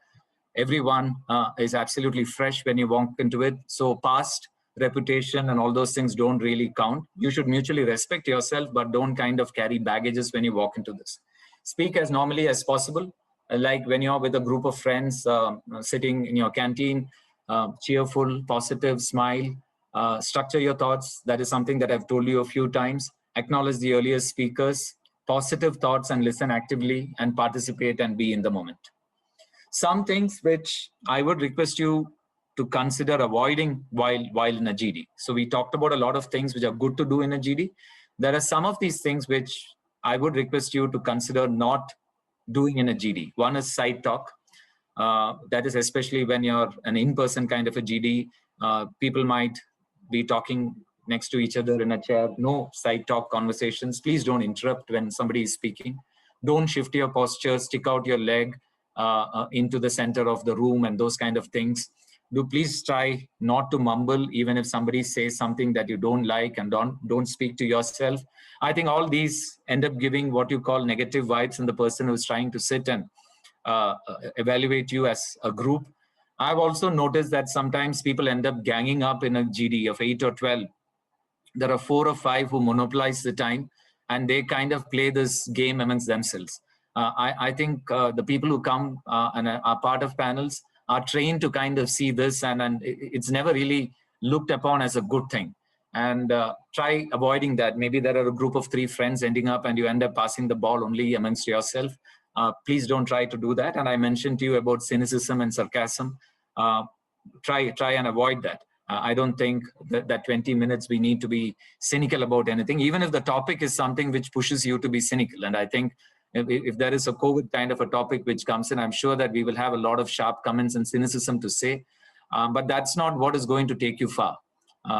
Everyone is absolutely fresh when you walk into it. So past reputation and all those things don't really count. You should mutually respect yourself, but don't kind of carry baggages when you walk into this. Speak as normally as possible. Like when you're with a group of friends sitting in your canteen, cheerful, positive, smile. Structure your thoughts. That is something that I've told you a few times. Acknowledge the earlier speakers, positive thoughts, and listen actively and participate and be in the moment. Some things which I would request you to consider avoiding while in a GD. So we talked about a lot of things which are good to do in a GD. There are some of these things which I would request you to consider not doing in a GD. One is side talk. That is especially when you're an in-person kind of a GD. People might be talking next to each other in a chair. No side talk conversations. Please don't interrupt when somebody is speaking. Don't shift your posture, stick out your leg into the center of the room and those kind of things. Do please try not to mumble, even if somebody says something that you don't like, and don't speak to yourself. I think all these end up giving what you call negative vibes in the person who's trying to sit and evaluate you as a group. I've also noticed that sometimes people end up ganging up in a GD of 8 or 12. There are 4 or 5 who monopolize the time, and they kind of play this game amongst themselves. I think the people who come and are part of panels are trained to kind of see this, and it's never really looked upon as a good thing. And try avoiding that. Maybe there are a group of 3 friends ending up and you end up passing the ball only amongst yourself. Please don't try to do that. And I mentioned to you about cynicism and sarcasm. Try and avoid that. I don't think that 20 minutes we need to be cynical about anything, even if the topic is something which pushes you to be cynical. And I think if there is a COVID kind of a topic which comes in, I'm sure that we will have a lot of sharp comments and cynicism to say. But that's not what is going to take you far.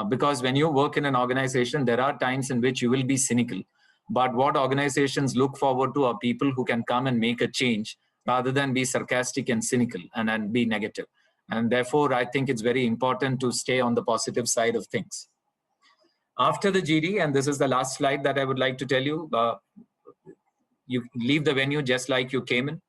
Because when you work in an organization, there are times in which you will be cynical. But what organizations look forward to are people who can come and make a change rather than be sarcastic and cynical and be negative. And therefore, I think it's very important to stay on the positive side of things. After the GD, and this is the last slide that I would like to tell you, you leave the venue just like you came in,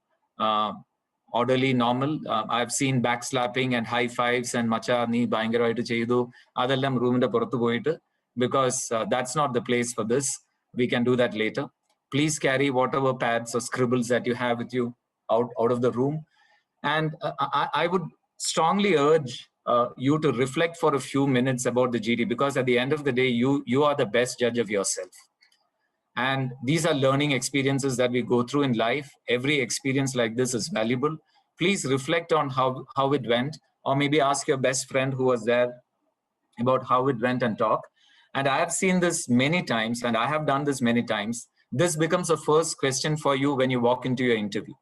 orderly, normal. I've seen backslapping and high fives and macha nee bhayangarayittu cheyidu adellam room inde porothu poyittu, because that's not the place for this. We can do that later. Please carry whatever pads or scribbles that you have with you out of the room. And I would strongly urge you to reflect for a few minutes about the GD, because at the end of the day, you are the best judge of yourself. And these are learning experiences that we go through in life. Every experience like this is valuable. Please reflect on how it went, or maybe ask your best friend who was there about how it went and talk. And I have seen this many times, and I have done this many times. This becomes a first question for you when you walk into your interview,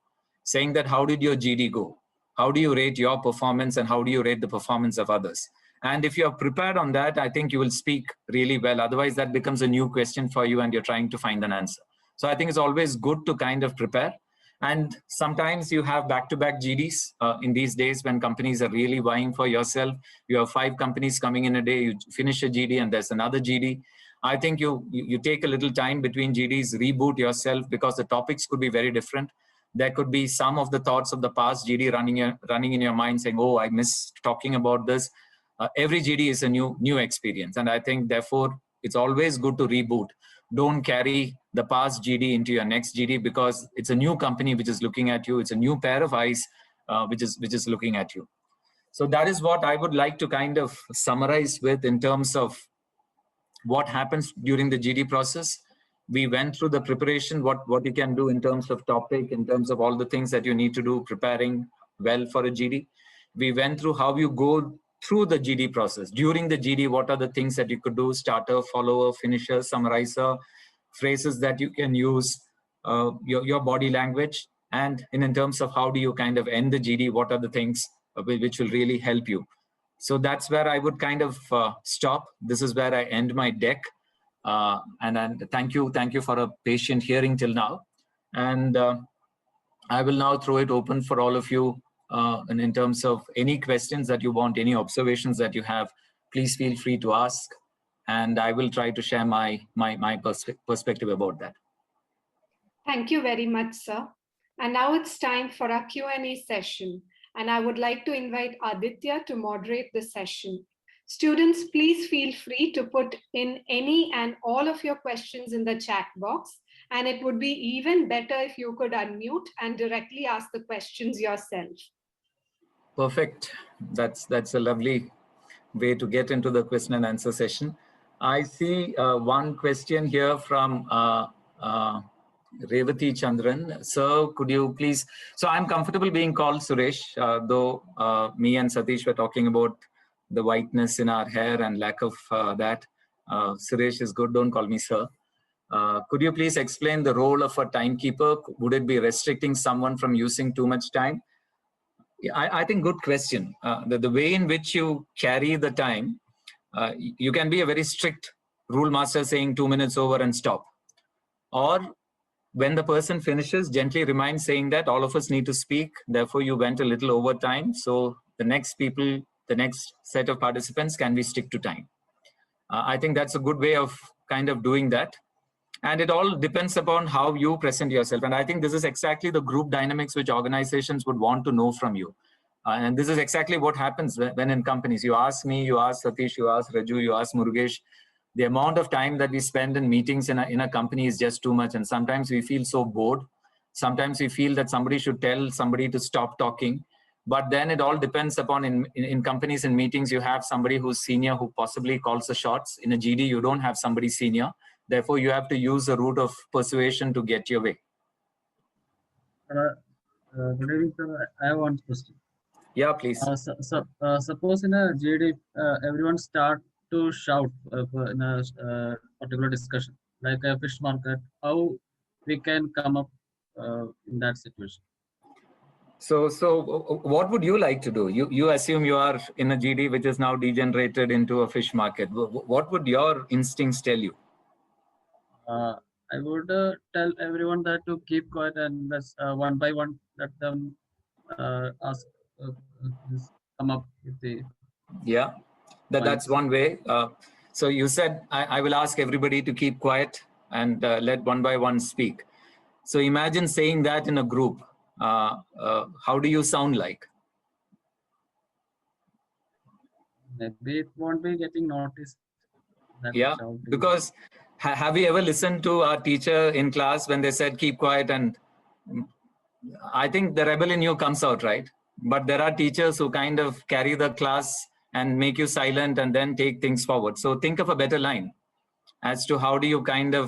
saying that how did your GD go? How do you rate your performance, and how do you rate the performance of others? And if you're prepared on that, I think you will speak really well. Otherwise, that becomes a new question for you and you're trying to find an answer. So I think it's always good to kind of prepare. And sometimes you have back-to-back GDs in these days when companies are really vying for yourself. You have 5 companies coming in a day, you finish a GD and there's another GD. I think you take a little time between GDs, reboot yourself, because the topics could be very different. There could be some of the thoughts of the past GD running in your mind saying, oh, I missed talking about this. Every GD is a new experience. And I think, therefore, it's always good to reboot. Don't carry the past GD into your next GD, because it's a new company which is looking at you. It's a new pair of eyes which is looking at you. So that is what I would like to kind of summarize with in terms of what happens during the GD process. We went through the preparation, what you can do in terms of topic, in terms of all the things that you need to do preparing well for a GD. We went through how you go through the GD process. During the GD, what are the things that you could do? Starter, follower, finisher, summarizer, phrases that you can use, your body language. And in terms of how do you kind of end the GD, what are the things which will really help you? So that's where I would kind of stop. This is where I end my deck. And thank you for a patient hearing till now. And I will now throw it open for all of you. And in terms of any questions that you want, any observations that you have, please feel free to ask. And I will try to share my perspective about that. Thank you very much, sir. And now it's time for our Q&A session. And I would like to invite Aditya to moderate the session. Students, please feel free to put in any and all of your questions in the chat box. And it would be even better if you could unmute and directly ask the questions yourself. Perfect. That's a lovely way to get into the question and answer session. I see one question here from Revati Chandran. Sir, could you please, so I'm comfortable being called Suresh, though me and Satish were talking about the whiteness in our hair and lack of that. Suresh is good, don't call me sir. Could you please explain the role of a timekeeper? Would it be restricting someone from using too much time? I think good question. The way in which you carry the time, you can be a very strict rule master saying 2 minutes over and stop. Or when the person finishes, gently remind saying that all of us need to speak. Therefore, you went a little over time. So the next set of participants, can we stick to time? I think that's a good way of kind of doing that. And it all depends upon how you present yourself. And I think this is exactly the group dynamics which organizations would want to know from you. And this is exactly what happens when in companies. You ask me, you ask Satish, you ask Raju, you ask Murugesh. The amount of time that we spend in meetings in a company is just too much. And sometimes we feel so bored. Sometimes we feel that somebody should tell somebody to stop talking. But then it all depends upon in companies and meetings, you have somebody who's senior who possibly calls the shots. In a GD, you don't have somebody senior. Therefore, you have to use the route of persuasion to get your way. Good evening, sir. I have one question. Yeah, please. Suppose in a GD, everyone start to shout in a particular discussion, like a fish market. How we can come up in that situation? So what would you like to do? You assume you are in a GD which is now degenerated into a fish market. What would your instincts tell you? I would tell everyone that to keep quiet and let's one by one let them ask, come up with the. Yeah, that's one way. So you said I will ask everybody to keep quiet and let one by one speak. So imagine saying that in a group. How do you sound like? Maybe it won't be getting noticed. That Yeah, shouting. because have you ever listened to our teacher in class when they said keep quiet? And I think the rebel in you comes out, right? But there are teachers who kind of carry the class and make you silent and then take things forward. So think of a better line as to how do you kind of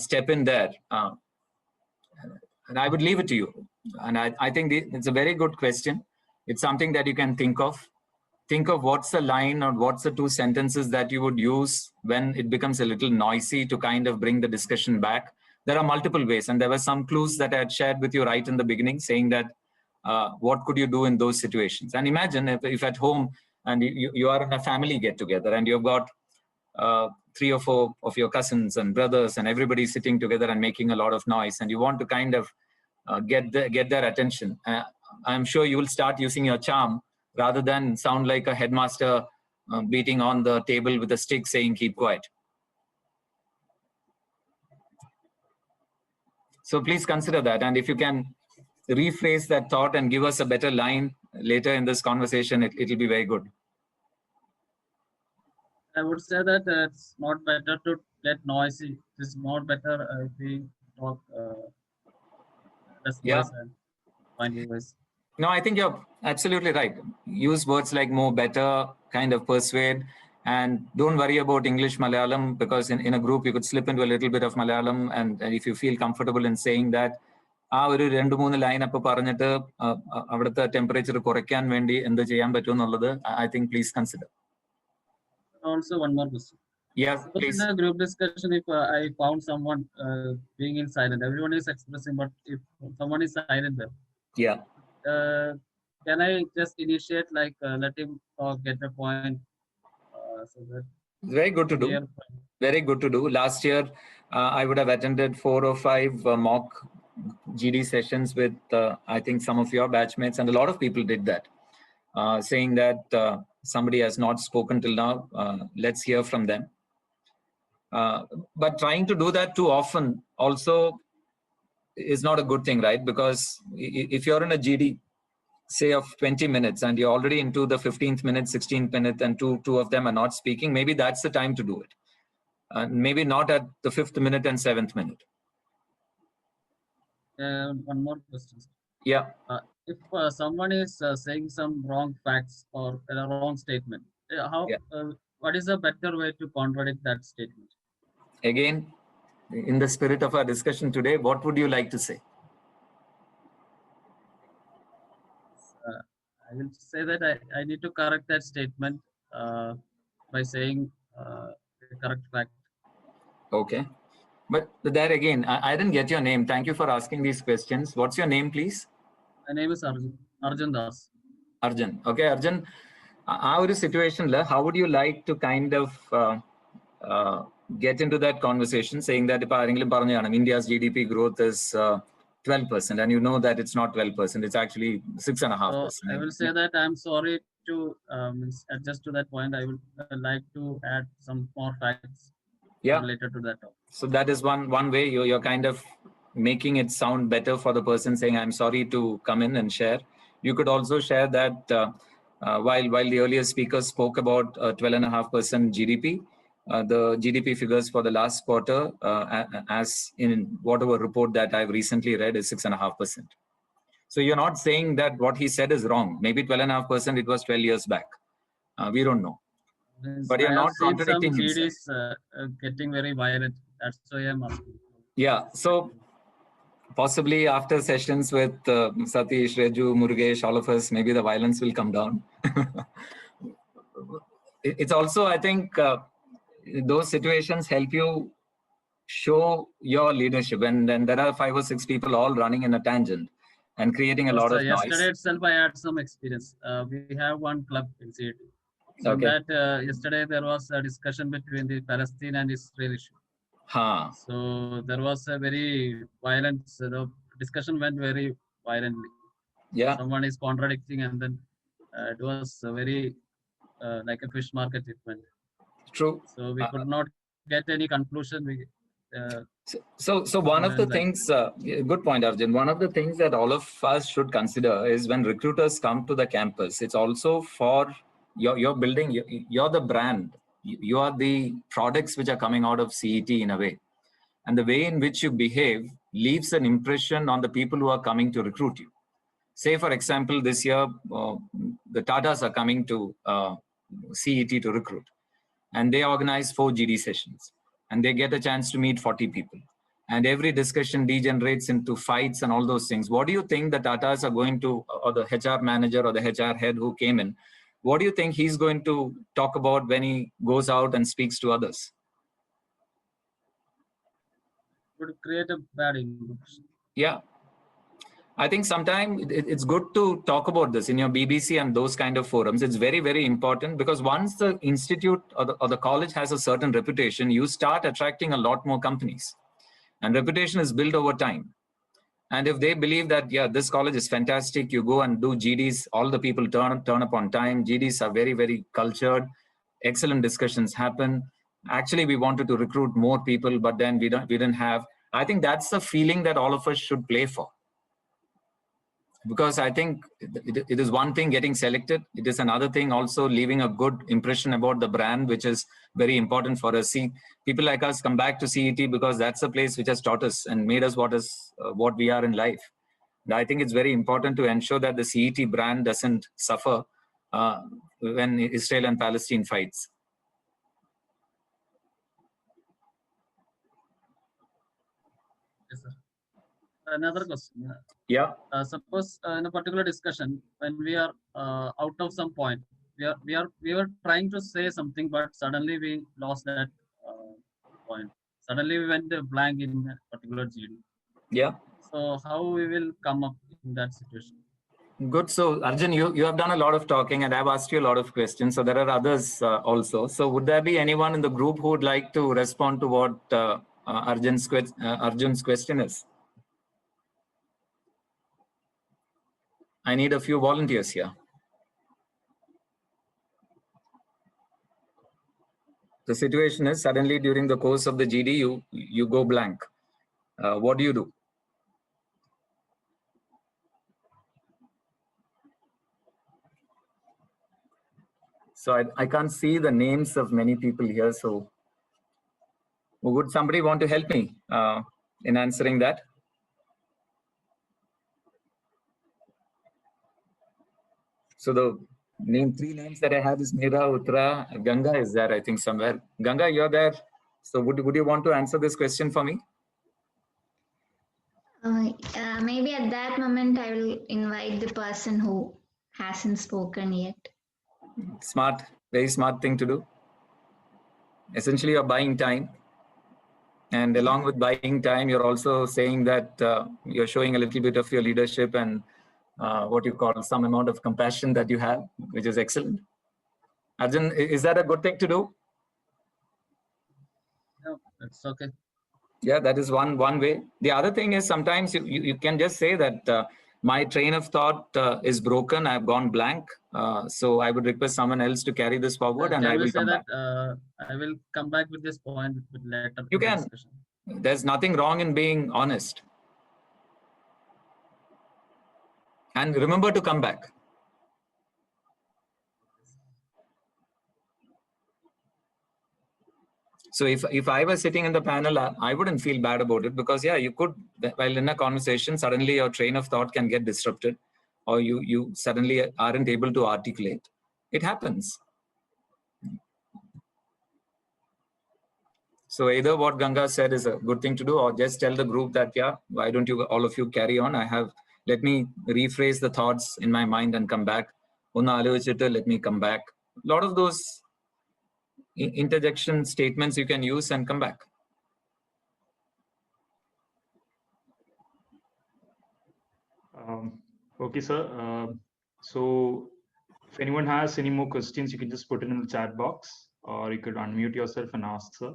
step in there. And I would leave it to you. And I think it's a very good question. It's something that you can think of. Think of what's the line or what's the two sentences that you would use when it becomes a little noisy to kind of bring the discussion back. There are multiple ways, and there were some clues that I had shared with you right in the beginning, saying that what could you do in those situations? And imagine if at home and you are in a family get together and you've got 3 or 4 of your cousins and brothers and everybody sitting together and making a lot of noise, and you want to kind of get their attention. I'm sure you will start using your charm rather than sound like a headmaster beating on the table with a stick saying keep quiet. So please consider that, and if you can rephrase that thought and give us a better line later in this conversation, it'll be very good. I would say that it's not better to get noisy. It's more better if we talk less Yeah. voice and find your voice. No, I think you're absolutely right. Use words like more, better, kind of persuade, and don't worry about English, Malayalam, because in a group you could slip into a little bit of Malayalam, and if you feel comfortable in saying that, ആ ഒരു 2-3 line അപ്പോൾ പറഞ്ഞിട്ട് അവിടുത്തെ temperature കുറയ്ക്കാൻ വേണ്ടി എന്ത് ചെയ്യാൻ പറ്റും എന്നുള്ളത് I think please consider. Also, one more question. Yes, Suppose please. in a group discussion, if I found someone being in silent, everyone is expressing, but if someone is silent there, Yeah. Can I just initiate, like let him talk, get a point? So that Very good to do. clear. Very good to do. Last year, I would have attended 4 or 5 mock GD sessions with, I think, some of your batchmates, and a lot of people did that, saying that somebody has not spoken till now, let's hear from them. But trying to do that too often also is not a good thing, right? Because if you're in a GD, say of 20 minutes, and you're already into the 15th minute, 16th minute, and two of them are not speaking, maybe that's the time to do it. Maybe not at the 5th minute and 7th minute. One more question. Yeah. If someone is saying some wrong facts or a wrong statement, what is a better way to contradict that statement? Again, in the spirit of our discussion today, what would you like to say? I will say that I need to correct that statement by saying the correct fact. Okay. But there again, I didn't get your name. Thank you for asking these questions. What's your name, please? My name is Arjun Das. Arjun. Okay, Arjun. Our situation, how would you like to kind of get into that conversation, saying that if India's GDP growth is 12%, and you know that it's not 12%, it's actually 6.5%. So I will say that I'm sorry to adjust to that point. I would like to add some more facts related to that topic. So that is one way you're kind of making it sound better for the person saying, I'm sorry to come in and share. You could also share that while the earlier speakers spoke about 12.5% GDP, the GDP figures for the last quarter, as in whatever report that I've recently read, is 6.5%. So you're not saying that what he said is wrong. Maybe 12.5%, it was 12 years back. We don't know. But you're not contradicting some GDs getting very violent. That's why I'm asking. Yeah. So possibly after sessions with Satish, Reju, Murugesh, all of us, maybe the violence will come down. It's also, I think, those situations help you show your leadership. And then there are 5 or 6 people all running in a tangent and creating a lot of noise. Yesterday itself, I had some experience. We have one club in CET. So that yesterday there was a discussion between the Palestine and Israel issue. So there was a very violent, the discussion went very violently. Yeah. Someone is contradicting, and then it was very like a fish market it went. True. So we could not get any conclusion. So one of the things, good point, Arjun. One of the things that all of us should consider is when recruiters come to the campus, it's also for your building, you're the brand. You are the products which are coming out of CET in a way. And the way in which you behave leaves an impression on the people who are coming to recruit you. Say, for example, this year, the Tatas are coming to CET to recruit. And they organize 4 GD sessions. And they get a chance to meet 40 people. And every discussion degenerates into fights and all those things. What do you think the Tatas are going to, or the HR manager or the HR head who came in, what do you think he's going to talk about when he goes out and speaks to others? Would create a bad image. Yeah. I think sometimes it's good to talk about this in your BBC and those kind of forums. It's very, very important because once the institute or the college has a certain reputation, you start attracting a lot more companies. And reputation is built over time. And if they believe that, yeah, this college is fantastic, you go and do GDs, all the people turn up on time. GDs are very, very cultured. Excellent discussions happen. Actually, we wanted to recruit more people, but then we didn't have. I think that's the feeling that all of us should play for. Because I think it is one thing getting selected. It is another thing also leaving a good impression about the brand, which is very important for us. See, people like us come back to CET because that's the place which has taught us and made us what we are in life. And I think it's very important to ensure that the CET brand doesn't suffer when Israel and Palestine fights. Yes, sir. Another question. Yeah. Suppose in a particular discussion, when we are out of some point, we were trying to say something, but suddenly we lost that point. Suddenly we went blank in a particular GD. Yeah. So how we will come up in that situation? Good. So Arjun, you have done a lot of talking and I've asked you a lot of questions. So there are others also. So would there be anyone in the group who would like to respond to what Arjun's question is? I need a few volunteers here. The situation is suddenly during the course of the GD, you go blank. What do you do? So I can't see the names of many people here. So would somebody want to help me in answering that? So the 3 names that I have is Meera, Uttara, Ganga is there, I think somewhere. Ganga, you're there. So would you want to answer this question for me? Maybe at that moment I will invite the person who hasn't spoken yet. Smart, very smart thing to do. Essentially, you're buying time. And along with buying time, you're also saying that you're showing a little bit of your leadership and what you call some amount of compassion that you have, which is excellent. Arjun, is that a good thing to do? No, that's okay. Yeah, that is one way. The other thing is sometimes you can just say that my train of thought is broken. I've gone blank. So I would request someone else to carry this forward and I will come back. I will come back with this point with later. You can. Discussion. There's nothing wrong in being honest. And remember to come back. So if I was sitting in the panel, I wouldn't feel bad about it because yeah, you could, while in a conversation, suddenly your train of thought can get disrupted or you suddenly aren't able to articulate. It happens. So either what Ganga said is a good thing to do or just tell the group that, yeah, why don't you all of you carry on? Let me rephrase the thoughts in my mind and come back. Let me come back. A lot of those interjection statements you can use and come back. Okay, sir. So if anyone has any more questions, you can just put it in the chat box or you could unmute yourself and ask, sir.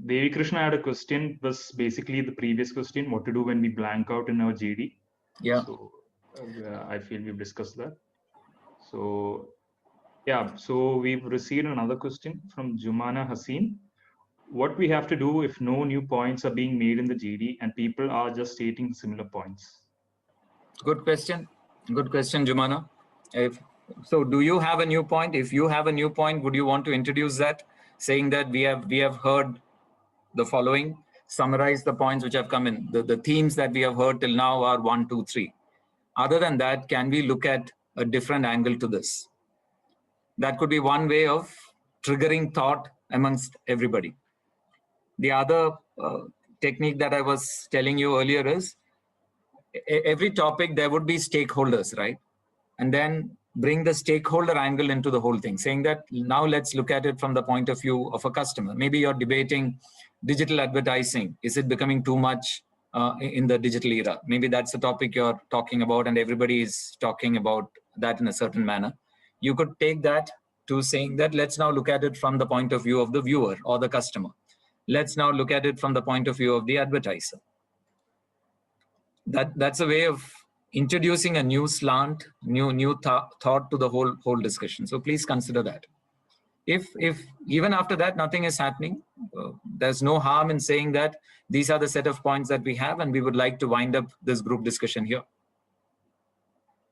Devi Krishna had a question, was basically the previous question, what to do when we blank out in our GD. Yeah. So I feel we've discussed that. So yeah, so we've received another question from Jumana Haseen. what we have to do if no new points are being made in the GD and people are just stating similar points? Good question. Good question, Jumana. So do you have a new point? If you have a new point, would you want to introduce that, saying that we have heard the following, summarize the points which have come in. The themes that we have heard till now are 1, 2, 3. Other than that, can we look at a different angle to this? That could be one way of triggering thought amongst everybody. The other technique that I was telling you earlier is, every topic there would be stakeholders, right? And then bring the stakeholder angle into the whole thing, saying that now let's look at it from the point of view of a customer. Maybe you're debating digital advertising. Is it becoming too much in the digital era? Maybe that's the topic you're talking about, and everybody is talking about that in a certain manner. You could take that to saying that let's now look at it from the point of view of the viewer or the customer. Let's now look at it from the point of view of the advertiser. That's a way of introducing a new slant, new thought to the whole discussion. So please consider that. If even after that nothing is happening, there's no harm in saying that these are the set of points that we have, and we would like to wind up this group discussion here.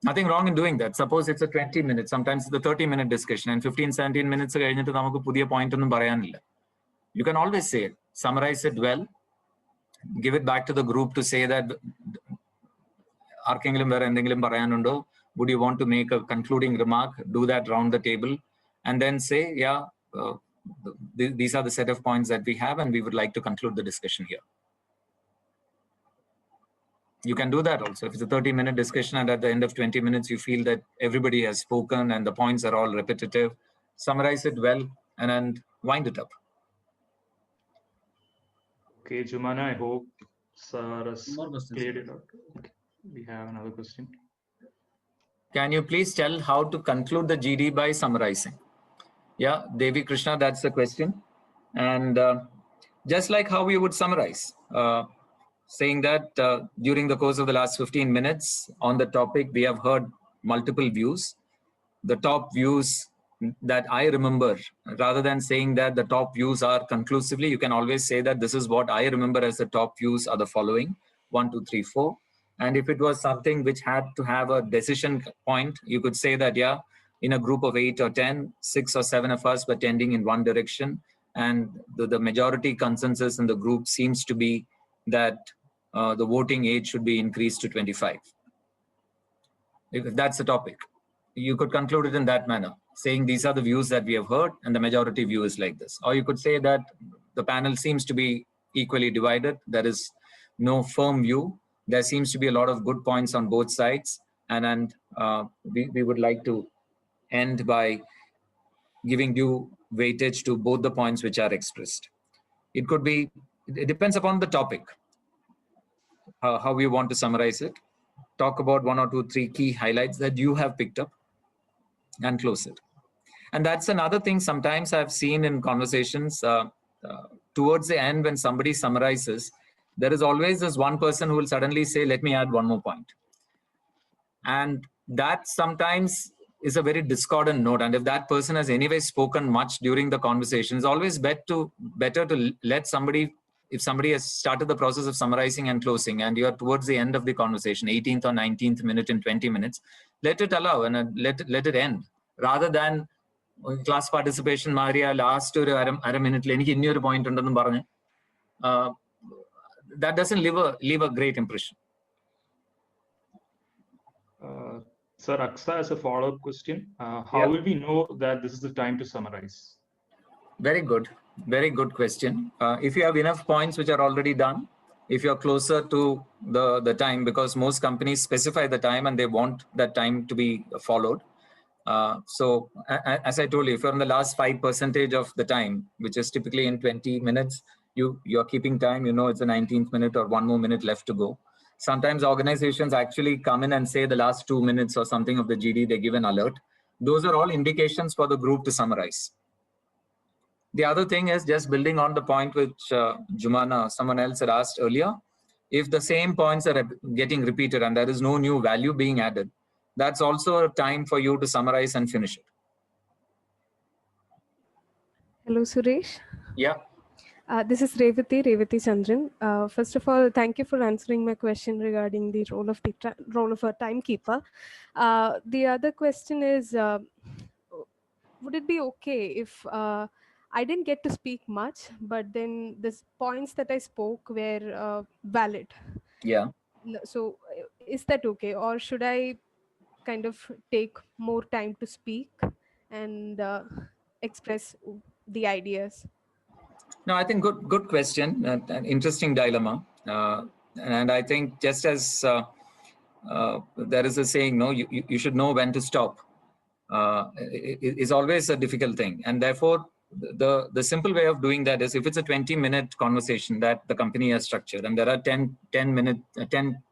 Nothing wrong in doing that. Suppose it's a 20 minutes, sometimes it's a 30-minute discussion, and 15-17 minutes കഴിഞ്ഞിട്ട് നമുക്ക് പുതിയ point ഒന്നും പറയാനില്ല. You can always say it, summarize it well, give it back to the group to say that ആർക്കെങ്കിലും വേറെ എന്തെങ്കിലും പറയാനുണ്ടോ? Would you want to make a concluding remark? Do that round the table, and then say, yeah, these are the set of points that we have, and we would like to conclude the discussion here. You can do that also. If it's a 30-minute discussion and at the end of 20 minutes, you feel that everybody has spoken and the points are all repetitive, summarize it well and then wind it up. Okay, Jumana, I hope Sir has More questions. cleared it out. Okay. We have another question. Can you please tell how to conclude the GD by summarizing? Yeah, Devi Krishna, that's the question. And just like how we would summarize, saying that during the course of the last 15 minutes on the topic, we have heard multiple views. The top views that I remember, rather than saying that the top views are conclusively, you can always say that this is what I remember as the top views are the following, 1, 2, 3, 4. And if it was something which had to have a decision point, you could say that, yeah, in a group of 8 or 10, 6 or 7 of us were tending in one direction. And the majority consensus in the group seems to be that the voting age should be increased to 25. If that's the topic, you could conclude it in that manner, saying these are the views that we have heard and the majority view is like this. Or you could say that the panel seems to be equally divided. There is no firm view. There seems to be a lot of good points on both sides. And we would like to end by giving due weightage to both the points which are expressed. It could be, it depends upon the topic, how we want to summarize it. Talk about 1 or 2, 3 key highlights that you have picked up and close it. And that's another thing sometimes I've seen in conversations towards the end when somebody summarizes, there is always this one person who will suddenly say, let me add one more point. And that sometimes is a very discordant note. And if that person has anyway spoken much during the conversation, it's always better to let somebody, if somebody has started the process of summarizing and closing and you are towards the end of the conversation, 18th or 19th minute in 20 minutes, let it allow and let it end. Rather than class participation, Maria, last അര മിനിറ്റിൽ എനിക്ക് ഇനിയൊരു point ഉണ്ടെന്നും പറഞ്ഞ് that doesn't leave a great impression. Sir, Aksa has a follow-up question. How will we know that this is the time to summarize? Very good question. If you have enough points which are already done, if you're closer to the time, because most companies specify the time and they want that time to be followed. So as I told you, if you're in the last 5% of the time, which is typically in 20 minutes, you're keeping time, you know it's the 19th minute or 1 more minute left to go. Sometimes organizations actually come in and say the last 2 minutes or something of the GD, they give an alert. Those are all indications for the group to summarize. The other thing is just building on the point which Jumana, someone else had asked earlier. If the same points are getting repeated and there is no new value being added, that's also a time for you to summarize and finish it. Hello, Suresh. Yeah. This is Revati Chandran. First of all, thank you for answering my question regarding the role of role of a timekeeper. The other question is, would it be okay if I didn't get to speak much, but then the points that I spoke were valid? Yeah. So is that okay, or should I kind of take more time to speak and express the ideas? No, I think good question, an interesting dilemma. And I think just as there is a saying, no, you should know when to stop. Is always a difficult thing. And therefore, the simple way of doing that is if it's a 20-minute conversation that the company has structured and there are 10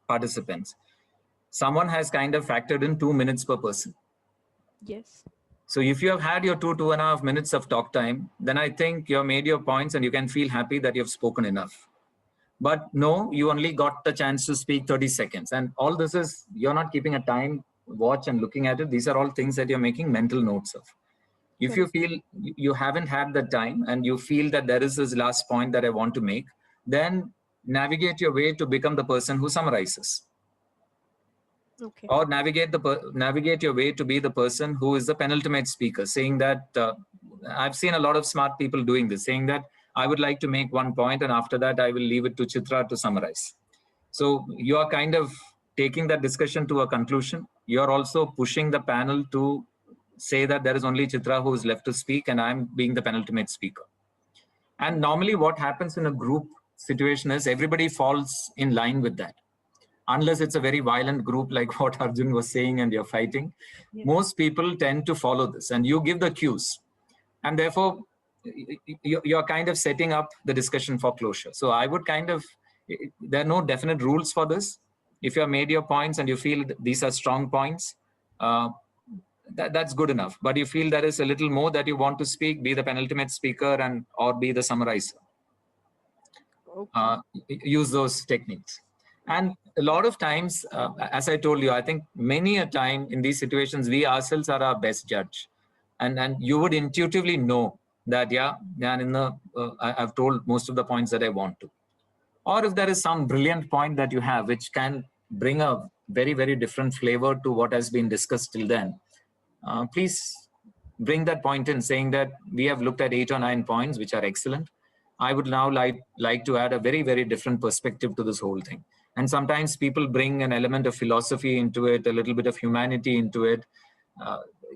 participants, someone has kind of factored in 2 minutes per person. Yes. So if you have had your 2.5 minutes of talk time, then I think you have made your points and you can feel happy that you've spoken enough. But no, you only got the chance to speak 30 seconds. And all this is, you're not keeping a time watch and looking at it. These are all things that you're making mental notes of. If you feel you haven't had the time and you feel that there is this last point that I want to make, then navigate your way to become the person who summarizes. Okay. Or navigate your way to be the person who is the penultimate speaker, saying that I've seen a lot of smart people doing this, saying that I would like to make one point and after that I will leave it to Chitra to summarize. So you are kind of taking that discussion to a conclusion. You're also pushing the panel to say that there is only Chitra who is left to speak and I'm being the penultimate speaker. And normally what happens in a group situation is everybody falls in line with that. Unless it's a very violent group like what Arjun was saying and you're fighting, most people tend to follow this and you give the cues. And therefore, you're kind of setting up the discussion for closure. So I would kind of, there are no definite rules for this. If you have made your points and you feel these are strong points, that's good enough. But you feel there is a little more that you want to speak, be the penultimate speaker and or be the summarizer. Use those techniques. And a lot of times, as I told you, I think many a time in these situations, we ourselves are our best judge. And you would intuitively know that, yeah, I've told most of the points that I want to. Or if there is some brilliant point that you have, which can bring a very, very different flavor to what has been discussed till then, please bring that point in, saying that we have looked at 8 or 9 points, which are excellent. I would now like to add a very, very different perspective to this whole thing. And sometimes people bring an element of philosophy into it, a little bit of humanity into it.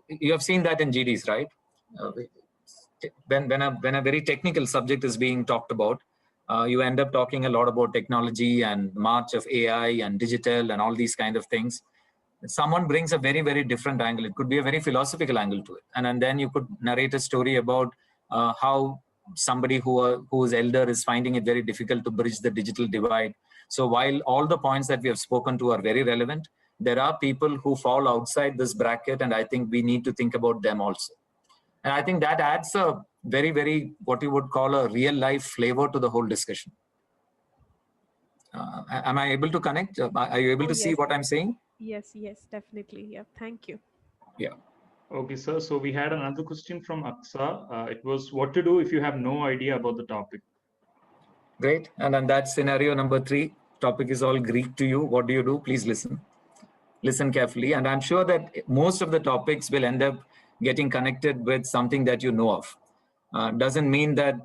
You have seen that in GDs, right? When a very technical subject is being talked about, you end up talking a lot about technology and march of AI and digital and all these kind of things. Someone brings a very, very different angle. It could be a very philosophical angle to it. And then you could narrate a story about how somebody who is elder is finding it very difficult to bridge the digital divide. So while all the points that we have spoken to are very relevant, there are people who fall outside this bracket, and I think we need to think about them also. And I think that adds a very, very, what you would call a real life flavor to the whole discussion. Am I able to connect? Are you able to see what I'm saying? Yes, definitely. Yeah, thank you. Yeah. Okay, sir. So we had another question from Aksa. It was what to do if you have no idea about the topic. Great. And then that's scenario number 3. Topic is all Greek to you. What do you do? Please listen. Listen carefully. And I'm sure that most of the topics will end up getting connected with something that you know of. Doesn't mean that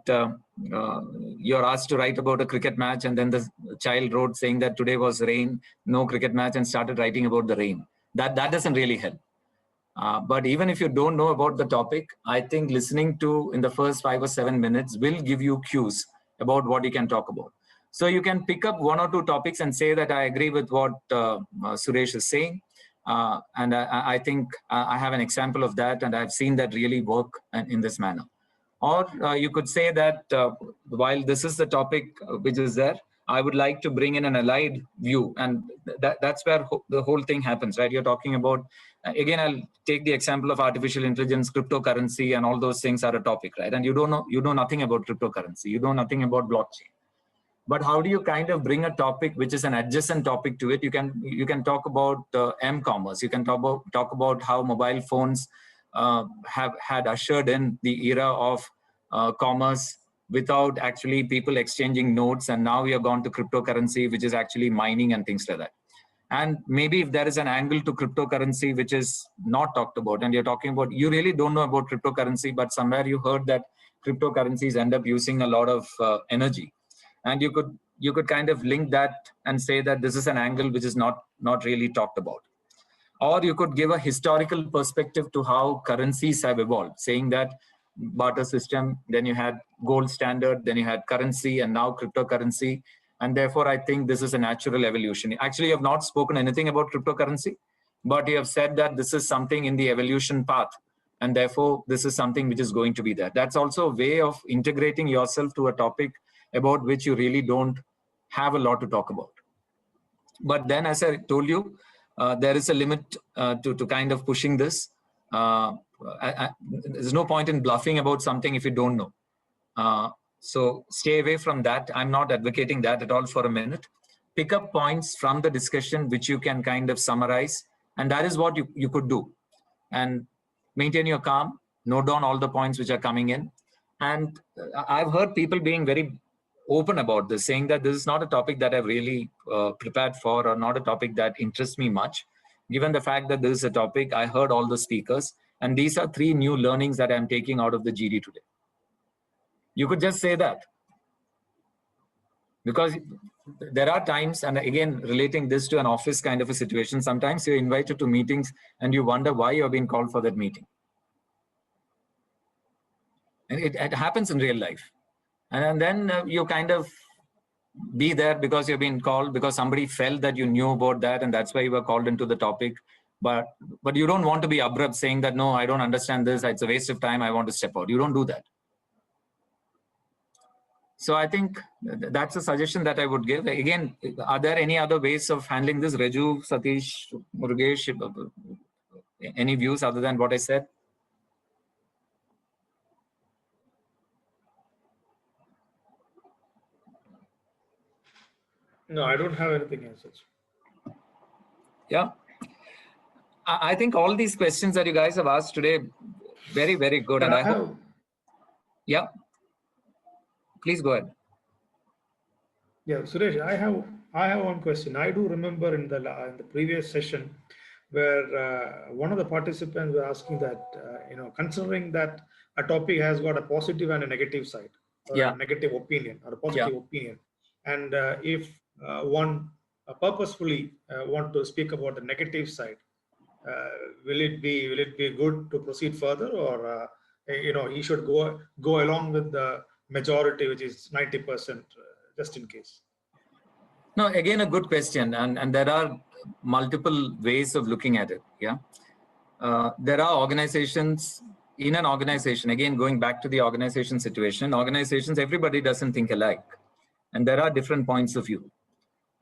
you're asked to write about a cricket match and then the child wrote saying that today was rain, no cricket match, and started writing about the rain. That doesn't really help. But even if you don't know about the topic, I think listening to in the first 5 or 7 minutes will give you cues about what you can talk about. So you can pick up 1 or 2 topics and say that I agree with what Suresh is saying. And I think I have an example of that, and I've seen that really work in this manner. Or you could say that while this is the topic which is there, I would like to bring in an allied view. And that's where the whole thing happens, right? You're talking about, again, I'll take the example of artificial intelligence, cryptocurrency, and all those things are a topic, right? And you know nothing about cryptocurrency. You know nothing about blockchain. But how do you kind of bring a topic which is an adjacent topic to it? You can talk about m-commerce. You can talk about how mobile phones have had ushered in the era of commerce without actually people exchanging notes. And now we have gone to cryptocurrency, which is actually mining and things like that. And maybe if there is an angle to cryptocurrency, which is not talked about, and you're talking about, you really don't know about cryptocurrency, but somewhere you heard that cryptocurrencies end up using a lot of energy. And you could kind of link that and say that this is an angle which is not really talked about. Or you could give a historical perspective to how currencies have evolved, saying that barter system, then you had gold standard, then you had currency, and now cryptocurrency. And therefore, I think this is a natural evolution. Actually, you have not spoken anything about cryptocurrency, but you have said that this is something in the evolution path. And therefore, this is something which is going to be there. That's also a way of integrating yourself to a topic about which you really don't have a lot to talk about. But then, as I told you, there is a limit to kind of pushing this. There's no point in bluffing about something if you don't know. So stay away from that. I'm not advocating that at all for a minute. Pick up points from the discussion which you can kind of summarize. And that is what you could do. And maintain your calm, note down all the points which are coming in. And I've heard people being very open about this, saying that this is not a topic that I've really prepared for, or not a topic that interests me much. Given the fact that this is a topic, I heard all the speakers, and these are 3 new learnings that I'm taking out of the GD today. You could just say that. Because there are times, and again, relating this to an office kind of a situation, sometimes you're invited to meetings and you wonder why you're being called for that meeting. And it happens in real life. And then you kind of be there because you've been called, because somebody felt that you knew about that, and that's why you were called into the topic. But you don't want to be abrupt saying that, no, I don't understand this, it's a waste of time, I want to step out. You don't do that. So I think that's a suggestion that I would give. Again, are there any other ways of handling this? Raju, Satish, Murugesh, any views other than what I said? No, I don't have anything as such. Yeah. I think all these questions that you guys have asked today, very, very good. And I hope, yeah. Please go ahead. Yeah, Suresh, I have one question. I do remember in the previous session where one of the participants were asking that, considering that a topic has got a positive and a negative side, or a negative opinion or a positive opinion, and if one purposefully want to speak about the negative side, will it be good to proceed further, or he should go along with the majority, which is 90%, just in case? No, again, a good question, and there are multiple ways of looking at it. Yeah, there are organizations. In an organization, again, going back to the organization situation, organizations, everybody doesn't think alike, and there are different points of view,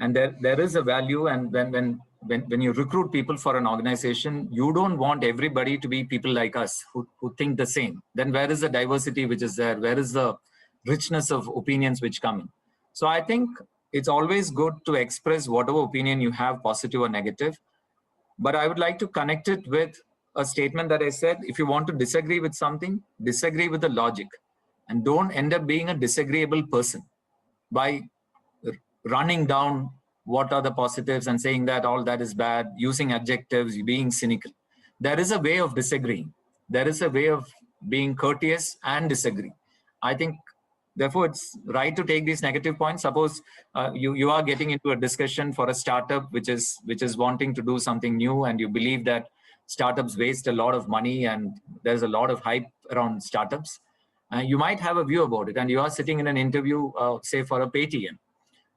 and there is a value. And when you recruit people for an organization, you don't want everybody to be people like us who think the same. Then where is the diversity which is there? Where is the richness of opinions which come in? So I think it's always good to express whatever opinion you have, positive or negative. But I would like to connect it with a statement that I said: if you want to disagree with something, disagree with the logic, and don't end up being a disagreeable person by running down what are the positives and saying that all that is bad, using adjectives, being cynical. There is a way of disagreeing. There is a way of being courteous and disagree. I think, therefore, it's right to take these negative points. Suppose you are getting into a discussion for a startup which is wanting to do something new, and you believe that startups waste a lot of money and there's a lot of hype around startups. You might have a view about it, and you are sitting in an interview, say for a Paytm.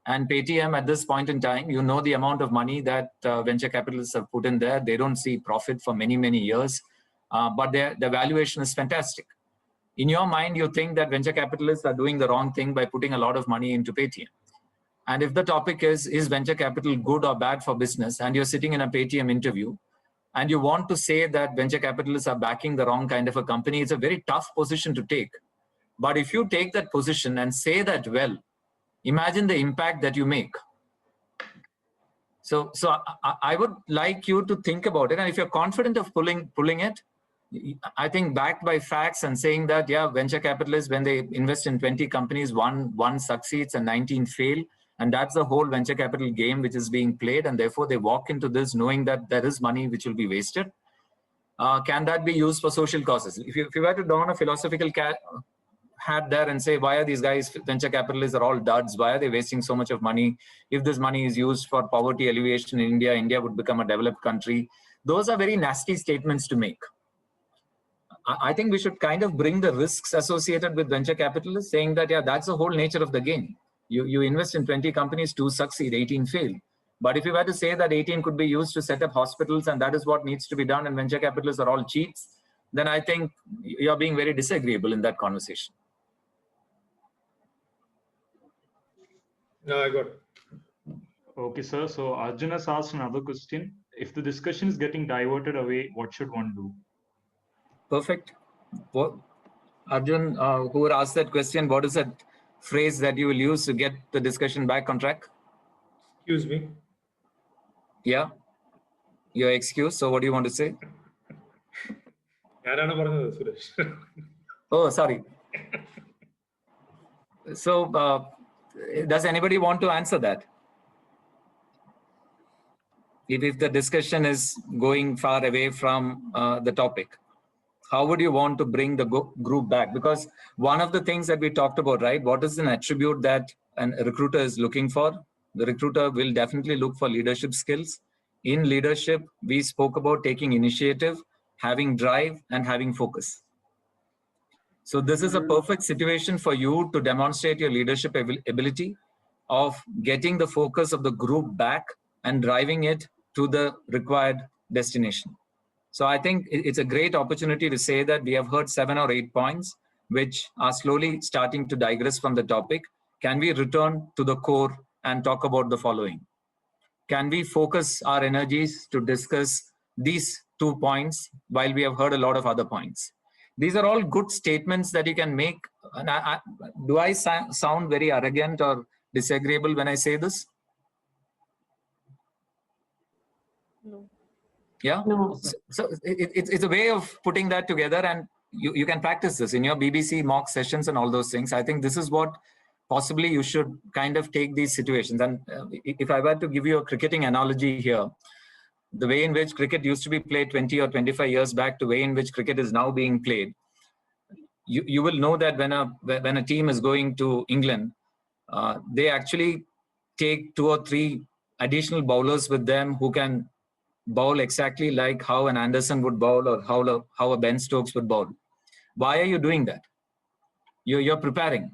And Paytm at this point in time, you know the amount of money that venture capitalists have put in there. They don't see profit for many, many years, but their valuation is fantastic. In your mind, you think that venture capitalists are doing the wrong thing by putting a lot of money into Paytm. And if the topic is venture capital good or bad for business, and you're sitting in a Paytm interview, and you want to say that venture capitalists are backing the wrong kind of a company, it's a very tough position to take. But if you take that position and say that well, imagine the impact that you make. So I would like you to think about it. And if you're confident of pulling it, I think backed by facts and saying that, yeah, venture capitalists, when they invest in 20 companies, one succeeds and 19 fail. And that's the whole venture capital game which is being played. And therefore they walk into this knowing that there is money which will be wasted. Can that be used for social causes? If you were to don a philosophical hat there and say, why are these guys, venture capitalists are all duds? Why are they wasting so much of money? If this money is used for poverty alleviation in India, India would become a developed country. Those are very nasty statements to make. I think we should kind of bring the risks associated with venture capitalists, saying that, yeah, that's the whole nature of the game. You invest in 20 companies, 2 succeed, 18 fail. But if you were to say that 18 could be used to set up hospitals and that is what needs to be done and venture capitalists are all cheats, then I think you're being very disagreeable in that conversation. No, I got it. Okay, sir. So Arjun has asked another question. If the discussion is getting diverted away, what should one do? Perfect. What, Arjun, who asked that question, what is that phrase that you will use to get the discussion back on track? Excuse me. Yeah, your excuse. So what do you want to say? Oh, sorry. So does anybody want to answer that? If the discussion is going far away from the topic, how would you want to bring the group back? Because one of the things that we talked about, right? What is an attribute that a recruiter is looking for? The recruiter will definitely look for leadership skills. In leadership, we spoke about taking initiative, having drive, and having focus. So this is a perfect situation for you to demonstrate your leadership ability of getting the focus of the group back and driving it to the required destination. So I think it's a great opportunity to say that we have heard 7 or 8 points, which are slowly starting to digress from the topic. Can we return to the core and talk about the following? Can we focus our energies to discuss these 2 points while we have heard a lot of other points? These are all good statements that you can make. And do I sound very arrogant or disagreeable when I say this? No. Yeah. No. So it's a way of putting that together, and you can practice this in your BBC mock sessions and all those things. I think this is what possibly you should kind of take these situations. And if I were to give you a cricketing analogy here, the way in which cricket used to be played 20 or 25 years back to the way in which cricket is now being played, you will know that when a team is going to England, they actually take 2 or 3 additional bowlers with them who can bowl exactly like how an Anderson would bowl or how a Ben Stokes would bowl. Why are you doing that? You're preparing.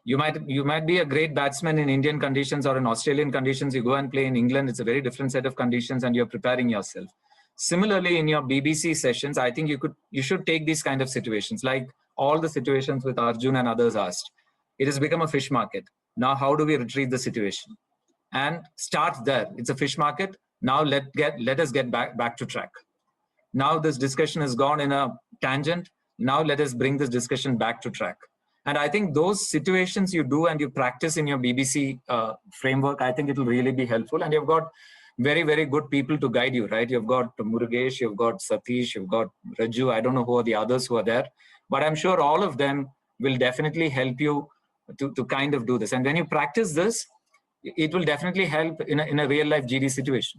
You might be a great batsman in Indian conditions or in Australian conditions. You go and play in England, it's a very different set of conditions and you're preparing yourself. Similarly, in your BBC sessions, I think you should take these kind of situations, like all the situations with Arjun and others asked. It has become a fish market. Now, how do we retrieve the situation? And start there. It's a fish market. Now let us get back to track. Now this discussion has gone in a tangent. Now let us bring this discussion back to track. And I think those situations you do and you practice in your BBC framework, I think it will really be helpful. And you've got very, very good people to guide you, right? You've got Murugesh, you've got Satish, you've got Raju. I don't know who are the others who are there, but I'm sure all of them will definitely help you to kind of do this. And when you practice this, it will definitely help in a real life GD situation.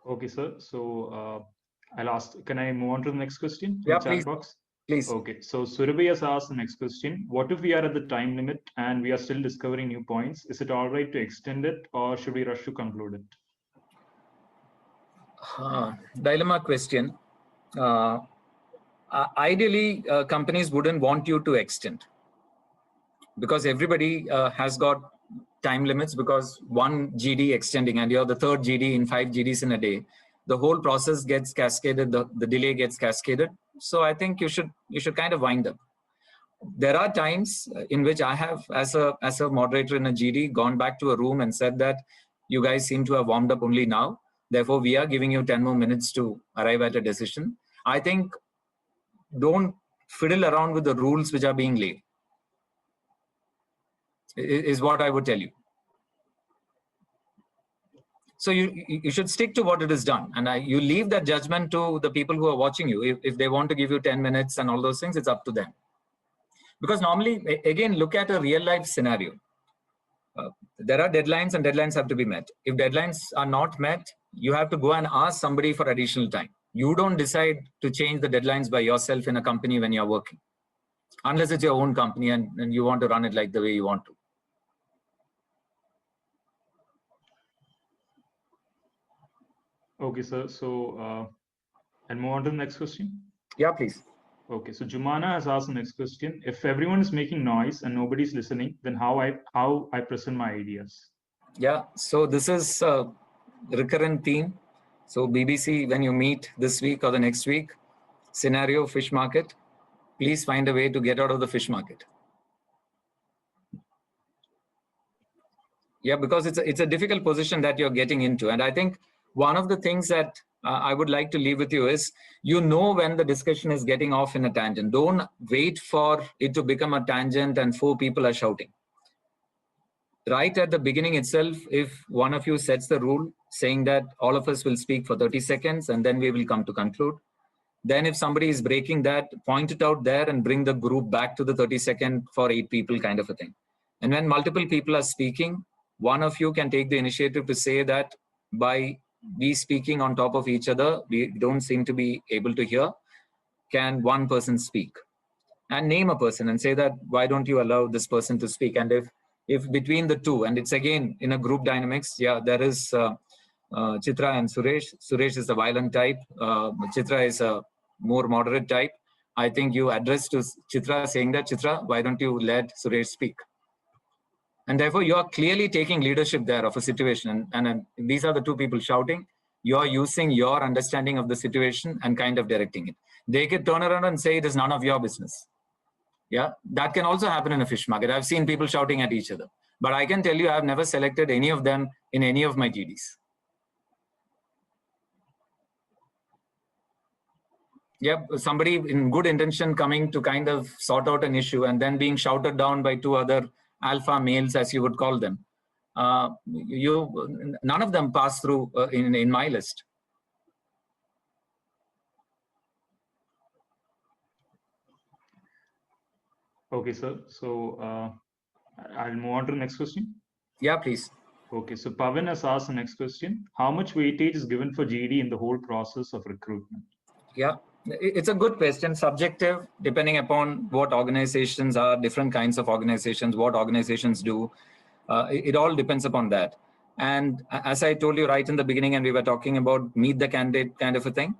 Okay, sir. So I'll ask, can I move on to the next question? Yeah, chat please. Box? Please. Okay, so Surabhi has asked the next question. What if we are at the time limit and we are still discovering new points? Is it all right to extend it or should we rush to conclude it? Dilemma question. Ideally, companies wouldn't want you to extend because everybody has got time limits, because one GD extending and you're the third GD in 5 GDs in a day, the whole process gets cascaded, the delay gets cascaded. So I think you should kind of wind up. There are times in which I have, as a moderator in a GD, gone back to a room and said that you guys seem to have warmed up only now. Therefore, we are giving you 10 more minutes to arrive at a decision. I think don't fiddle around with the rules which are being laid, is what I would tell you. So you should stick to what it is done. And you leave that judgment to the people who are watching you. If they want to give you 10 minutes and all those things, it's up to them. Because normally, again, look at a real life scenario. There are deadlines and deadlines have to be met. If deadlines are not met, you have to go and ask somebody for additional time. You don't decide to change the deadlines by yourself in a company when you're working, unless it's your own company and you want to run it like the way you want to. Okay, sir. So I'll move on to the next question. Yeah, please. Okay, so Jumana has asked the next question. If everyone is making noise and nobody's listening, then how I present my ideas? Yeah, so this is a recurrent theme. So BBC, when you meet this week or the next week, scenario, fish market, please find a way to get out of the fish market. Yeah, because it's a difficult position that you're getting into. And I think one of the things that I would like to leave with you is, when the discussion is getting off in a tangent. Don't wait for it to become a tangent and 4 people are shouting. Right at the beginning itself, if one of you sets the rule saying that all of us will speak for 30 seconds and then we will come to conclude, then if somebody is breaking that, point it out there and bring the group back to the 30-second for 8 people kind of a thing. And when multiple people are speaking, one of you can take the initiative to say that by we speaking on top of each other, we don't seem to be able to hear. Can one person speak? And name a person and say that, why don't you allow this person to speak? And if between the two, and it's again in a group dynamics, yeah, there is Chitra and Suresh. Suresh is the violent type. Chitra is a more moderate type. I think you address to Chitra saying that, Chitra, why don't you let Suresh speak? And therefore, you are clearly taking leadership there of a situation. And these are the 2 people shouting. You're using your understanding of the situation and kind of directing it. They could turn around and say it is none of your business. Yeah, that can also happen in a fish market. I've seen people shouting at each other. But I can tell you, I've never selected any of them in any of my GDs. Yep, somebody in good intention coming to kind of sort out an issue and then being shouted down by 2 other alpha males, as you would call them. None of them pass through in my list. Okay, sir. So I'll move on to the next question. Yeah, please. Okay, so Pavan has asked the next question. How much weightage is given for GD in the whole process of recruitment? Yeah, it's a good question. Subjective, depending upon what organizations are, different kinds of organizations, what organizations do. It all depends upon that. And as I told you right in the beginning, and we were talking about meet the candidate kind of a thing,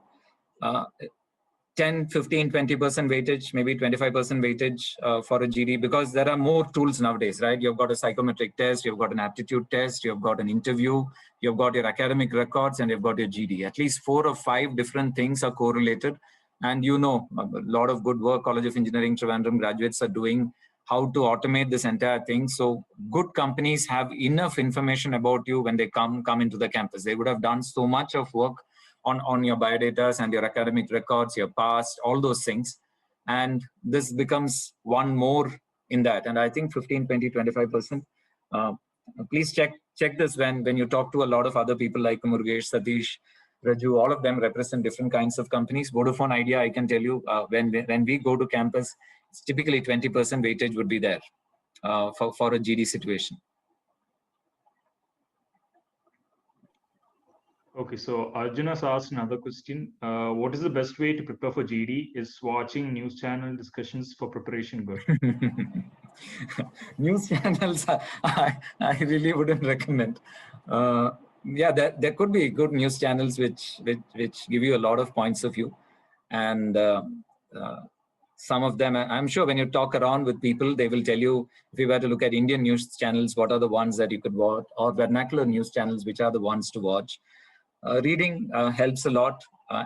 10, 15, 20% weightage, maybe 25% weightage for a GD, because there are more tools nowadays, right? You've got a psychometric test, you've got an aptitude test, you've got an interview, you've got your academic records, and you've got your GD. At least 4 or 5 different things are correlated. And a lot of good work College of Engineering Trivandrum graduates are doing how to automate this entire thing. So good companies have enough information about you when they come into the campus. They would have done so much of work on your biodata and your academic records, your past, all those things. And this becomes one more in that. And I think 15, 20, 25%. Please check this when you talk to a lot of other people like Murugesh, Satish, Raju, all of them represent different kinds of companies. Vodafone Idea, I can tell you, when we go to campus, it's typically 20% weightage would be there for a GD situation. Okay, so Arjun has asked another question. What is the best way to prepare for GD? Is watching news channel discussions for preparation good? News channels, I really wouldn't recommend. Yeah, there could be good news channels which give you a lot of points of view. And some of them, I'm sure when you talk around with people, they will tell you, if you were to look at Indian news channels, what are the ones that you could watch, or vernacular news channels, which are the ones to watch. Reading helps a lot.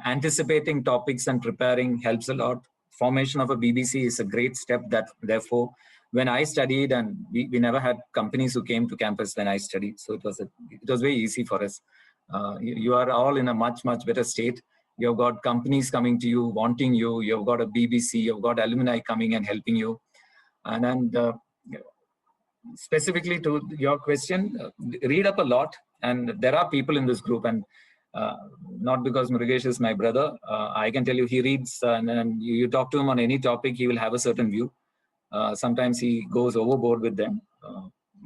Anticipating topics and preparing helps a lot. Formation of a BBC is a great step. That therefore, when I studied, and we never had companies who came to campus when I studied, so it was very easy for us. You are all in a much better state. You've got companies coming to you, wanting you. You've got a BBC. You've got alumni coming and helping you. And then specifically to your question, read up a lot. And there are people in this group, and not because Murugesh is my brother, I can tell you he reads, and you talk to him on any topic, he will have a certain view. Sometimes he goes overboard with them,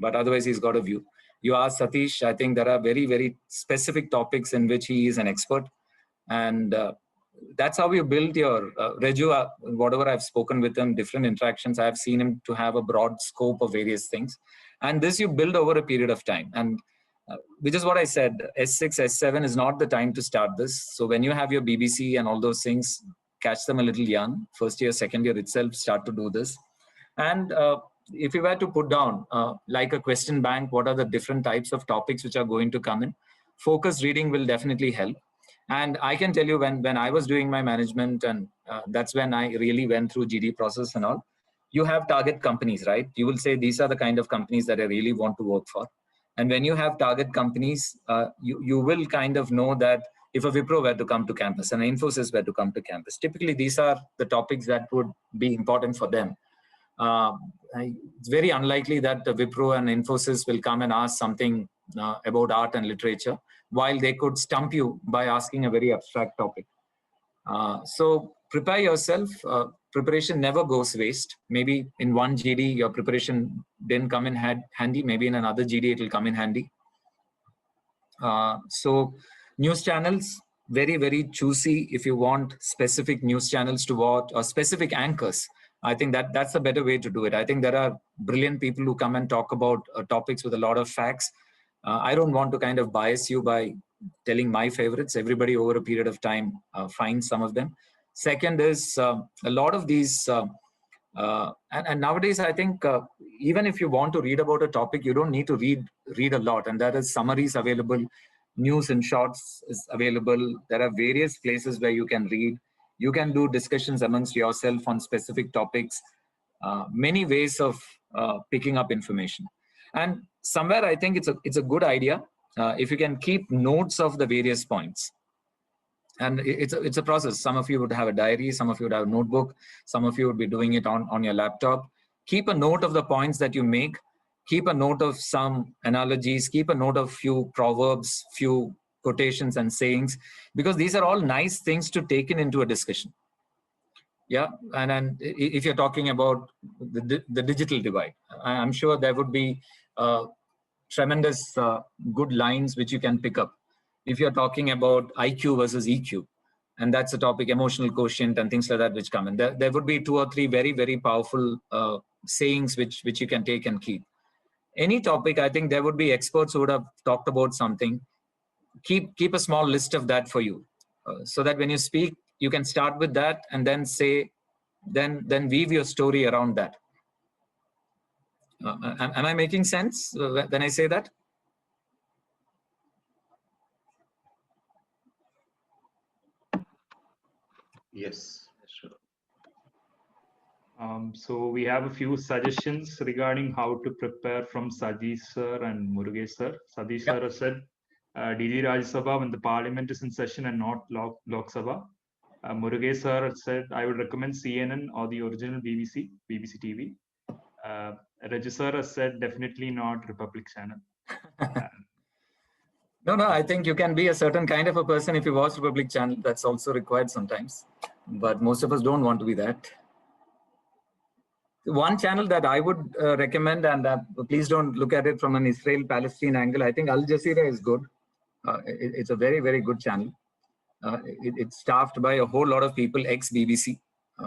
but otherwise he's got a view. You ask Satish, I think there are very, very specific topics in which he is an expert. And that's how you build your Reju, whatever I've spoken with him, different interactions, I've seen him to have a broad scope of various things. And this you build over a period of time. And which is what I said, S6, S7 is not the time to start this. So when you have your BBC and all those things, catch them a little young, first year, second year itself, start to do this. And if you were to put down like a question bank, what are the different types of topics which are going to come in, focused reading will definitely help. And I can tell you when I was doing my management, and that's when I really went through GD process and all, you have target companies, right? You will say, these are the kind of companies that I really want to work for. And when you have target companies, you will kind of know that if a Wipro were to come to campus and Infosys were to come to campus, typically these are the topics that would be important for them. It's very unlikely that the Wipro and Infosys will come and ask something about art and literature, while they could stump you by asking a very abstract topic. So prepare yourself. Preparation never goes waste. Maybe in one GD, your preparation didn't come in handy. Maybe in another GD, it will come in handy. So news channels, very, very choosy. If you want specific news channels to watch or specific anchors, I think that's a better way to do it. I think there are brilliant people who come and talk about topics with a lot of facts. I don't want to kind of bias you by telling my favorites. Everybody over a period of time finds some of them. Second is a lot of these, and nowadays I think even if you want to read about a topic, you don't need to read a lot. And there is summaries available, news in shorts is available. There are various places where you can read. You can do discussions amongst yourself on specific topics. Many ways of picking up information. And somewhere I think it's a good idea if you can keep notes of the various points. And it's a process. Some of you would have a diary, some of you would have a notebook, some of you would be doing it on your laptop. Keep a note of the points that you make. Keep a note of some analogies. Keep a note of few proverbs, few quotations and sayings, because these are all nice things to take into a discussion. Yeah, and if you're talking about the digital divide, I'm sure there would be tremendous good lines which you can pick up. If you're talking about IQ versus EQ, and that's a topic, emotional quotient and things like that which come in, there would be 2 or 3 very, very powerful sayings which you can take and keep. Any topic, I think there would be experts who would have talked about something. Keep a small list of that for you, so that when you speak, you can start with that and then say, then weave your story around that. Am I making sense when I say that? Yes, sure. So we have a few suggestions regarding how to prepare from Satish sir and Murugesh sir. Satish sir has said, DG Rajya Sabha when the parliament is in session and not Lok Sabha. Murugesh sir said, I would recommend CNN or the original BBC TV. Raju sir has said, definitely not Republic channel. No, I think you can be a certain kind of a person if you watch Republic channel. That's also required sometimes. But most of us don't want to be that. One channel that I would recommend, and please don't look at it from an Israel-Palestine angle, I think Al Jazeera is good. It's a very, very good channel. It's staffed by a whole lot of people, ex-BBC.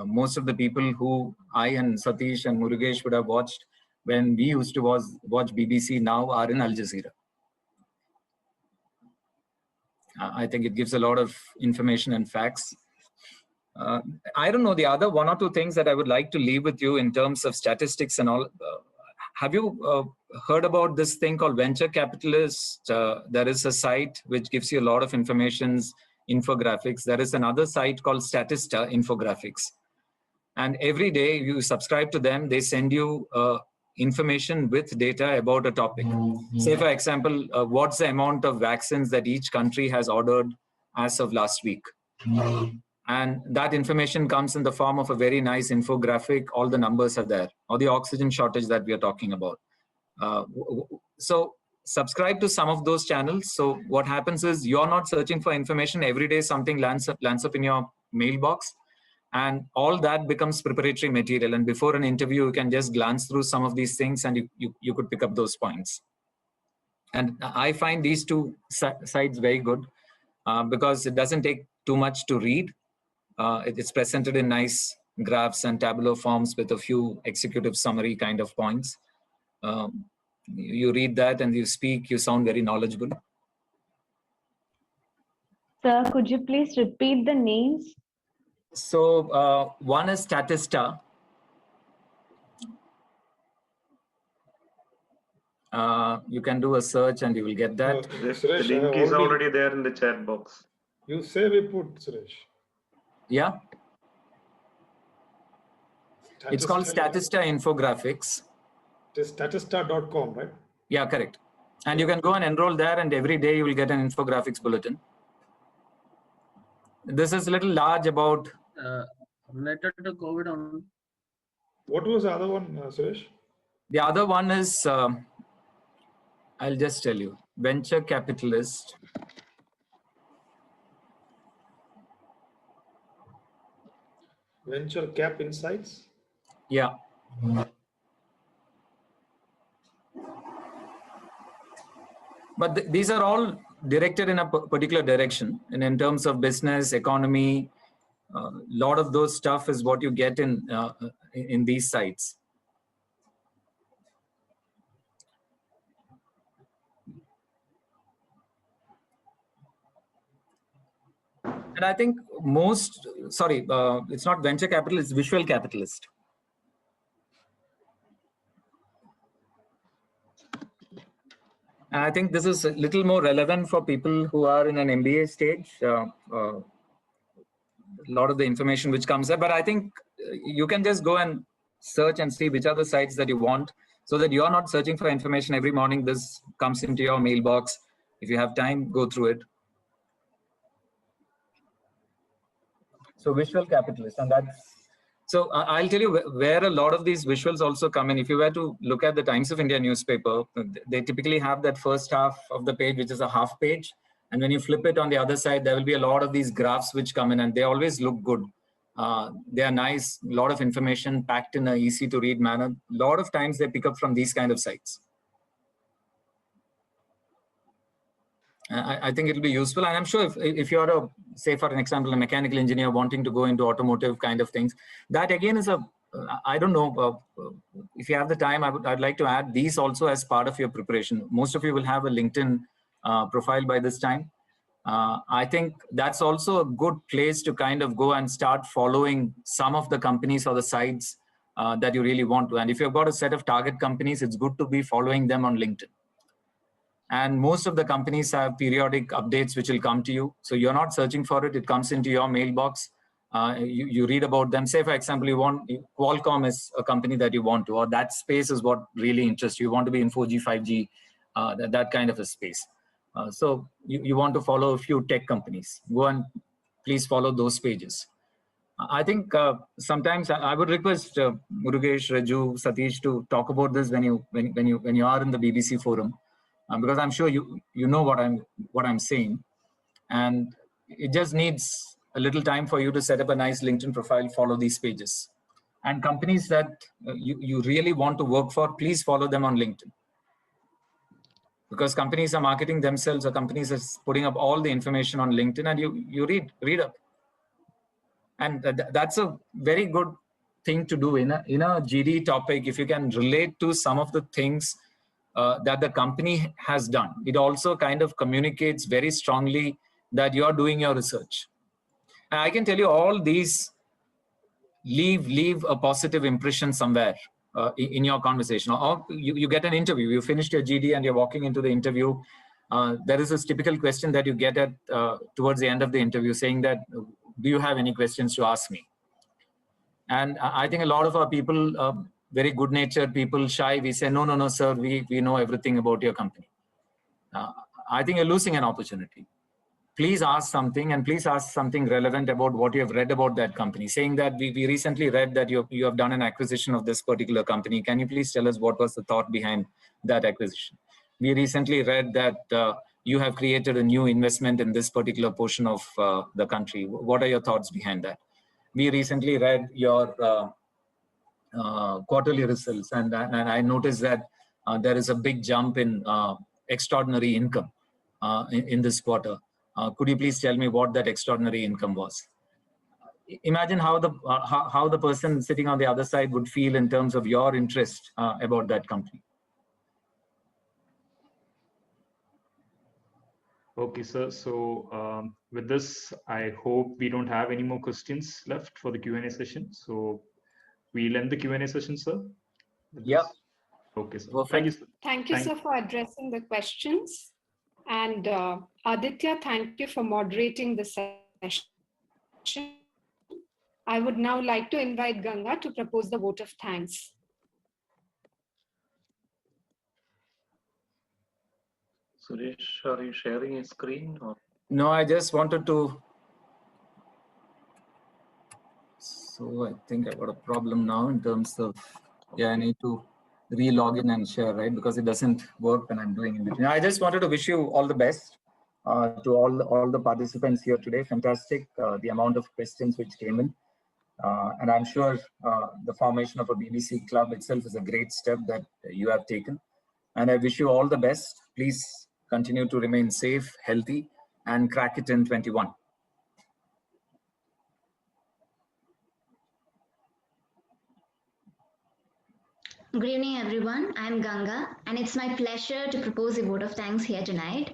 Most of the people who I and Satish and Murugesh would have watched when we used to watch BBC now are in Al Jazeera. I think it gives a lot of information and facts. I don't know, the other 1 or 2 things that I would like to leave with you in terms of statistics and all. Have you heard about this thing called Venture Capitalist? There is a site which gives you a lot of informations, infographics. There is another site called Statista Infographics. And every day you subscribe to them, they send you information with data about a topic. Say, for example, what's the amount of vaccines that each country has ordered as of last week? And that information comes in the form of a very nice infographic. All the numbers are there, or the oxygen shortage that we are talking about. So subscribe to some of those channels. So what happens is you're not searching for information every day. Something lands up in your mailbox, and all that becomes preparatory material. And before an interview, you can just glance through some of these things, and you could pick up those points. And I find these two sites very good because it doesn't take too much to read. It's presented in nice graphs and tabular forms with a few executive summary kind of points. You read that and you speak, you sound very knowledgeable. Sir, could you please repeat the names? So one is Statista. You can do a search and you will get that. The link is already there in the chat box. You say we put, Suresh. Yeah. It's called Statista Infographics. It is statista.com, right? Yeah, correct. And you can go and enroll there, and every day you will get an infographics bulletin. This is a little large about... related to COVID on. What was the other one, Suresh? The other one is, I'll just tell you, Venture Capitalist. Venture Cap Insights? Yeah. But these are all directed in a particular direction. And in terms of business, economy, a lot of those stuff is what you get in these sites. And I think most, sorry, it's not venture capital, it's visual capitalist. And I think this is a little more relevant for people who are in an MBA stage. A lot of the information which comes there, but I think you can just go and search and see which are the sites that you want, so that you're not searching for information every morning. This comes into your mailbox. If you have time, go through it. So visual capitalist, and that's, so I'll tell you where a lot of these visuals also come in. If you were to look at the Times of India newspaper, they typically have that first half of the page, which is a half page. And when you flip it on the other side, there will be a lot of these graphs which come in, and they always look good. They are nice, a lot of information packed in an easy to read manner. A lot of times they pick up from these kind of sites. I think it'll be useful. And I'm sure if you're a, say for an example, a mechanical engineer wanting to go into automotive kind of things, that again is a, I don't know, if you have the time, I'd like to add these also as part of your preparation. Most of you will have a LinkedIn profile by this time. I think that's also a good place to kind of go and start following some of the companies or the sites that you really want to. And if you've got a set of target companies, it's good to be following them on LinkedIn. And most of the companies have periodic updates which will come to you. So you're not searching for it. It comes into your mailbox. You read about them. Say, for example, Qualcomm is a company that you want to, or that space is what really interests you. You want to be in 4G, 5G, that kind of a space. So you want to follow a few tech companies. Go and please follow those pages. I think sometimes I would request Murugesh, Raju, Satish to talk about this when you are in the BBC forum. Because I'm sure you know what I'm saying, and it just needs a little time for you to set up a nice LinkedIn profile, follow these pages, and companies that you really want to work for, please follow them on LinkedIn, because companies are marketing themselves, or companies are putting up all the information on LinkedIn, and you read up, and that's a very good thing to do in a GD topic. If you can relate to some of the things that the company has done, it also kind of communicates very strongly that you're doing your research. And I can tell you all these leave a positive impression somewhere in your conversation. Or you get an interview, you finished your GD and you're walking into the interview. There is this typical question that you get at towards the end of the interview saying that, do you have any questions to ask me? And I think a lot of our people, very good-natured people, shy, we say, no, sir, we know everything about your company. I think you're losing an opportunity. Please ask something, and please ask something relevant about what you have read about that company. Saying that we recently read that you have done an acquisition of this particular company. Can you please tell us what was the thought behind that acquisition? we recently read that you have created a new investment in this particular portion of the country. What are your thoughts behind that? We recently read your quarterly results, and I noticed that there is a big jump in extraordinary income in this quarter. Could you please tell me what that extraordinary income was? Imagine how the person sitting on the other side would feel in terms of your interest about that company. Okay, sir. So with this, I hope we don't have any more questions left for the Q&A session. So we'll end the Q&A session, sir. Yeah. Okay, sir. Perfect. Thank you, sir. Thank you, sir, for addressing the questions. And Aditya, thank you for moderating the session. I would now like to invite Ganga to propose the vote of thanks. Suresh, are you sharing a screen? Or? No, I just wanted to. So I think I got a problem now in terms of, yeah, I need to re-log in and share, right? Because it doesn't work when I'm doing in between. I just wanted to wish you all the best to all the participants here today. Fantastic, the amount of questions which came in. And I'm sure the formation of a BBC club itself is a great step that you have taken. And I wish you all the best. Please continue to remain safe, healthy, and crack it in 21. Good evening, everyone. I'm Ganga, and it's my pleasure to propose a vote of thanks here tonight.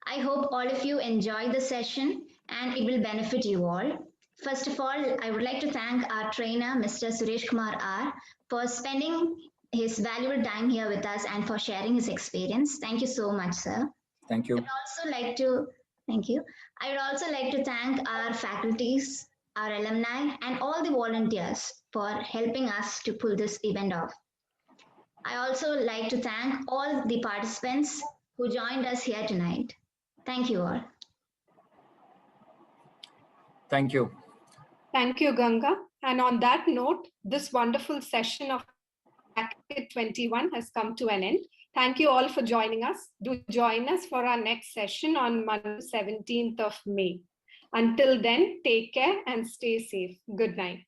I hope all of you enjoyed the session and it will benefit you all. First of all, I would like to thank our trainer, Mr. Suresh Kumar R, for spending his valuable time here with us and for sharing his experience. Thank you so much, sir. Thank you. I would also like to, thank you. I would also like to thank our faculties, our alumni, and all the volunteers for helping us to pull this event off. I also like to thank all the participants who joined us here tonight. Thank you all. Thank you. Thank you, Ganga. And on that note, this wonderful session of Bracket 21 has come to an end. Thank you all for joining us. Do join us for our next session on Monday, 17th of May. Until then, take care and stay safe. Good night.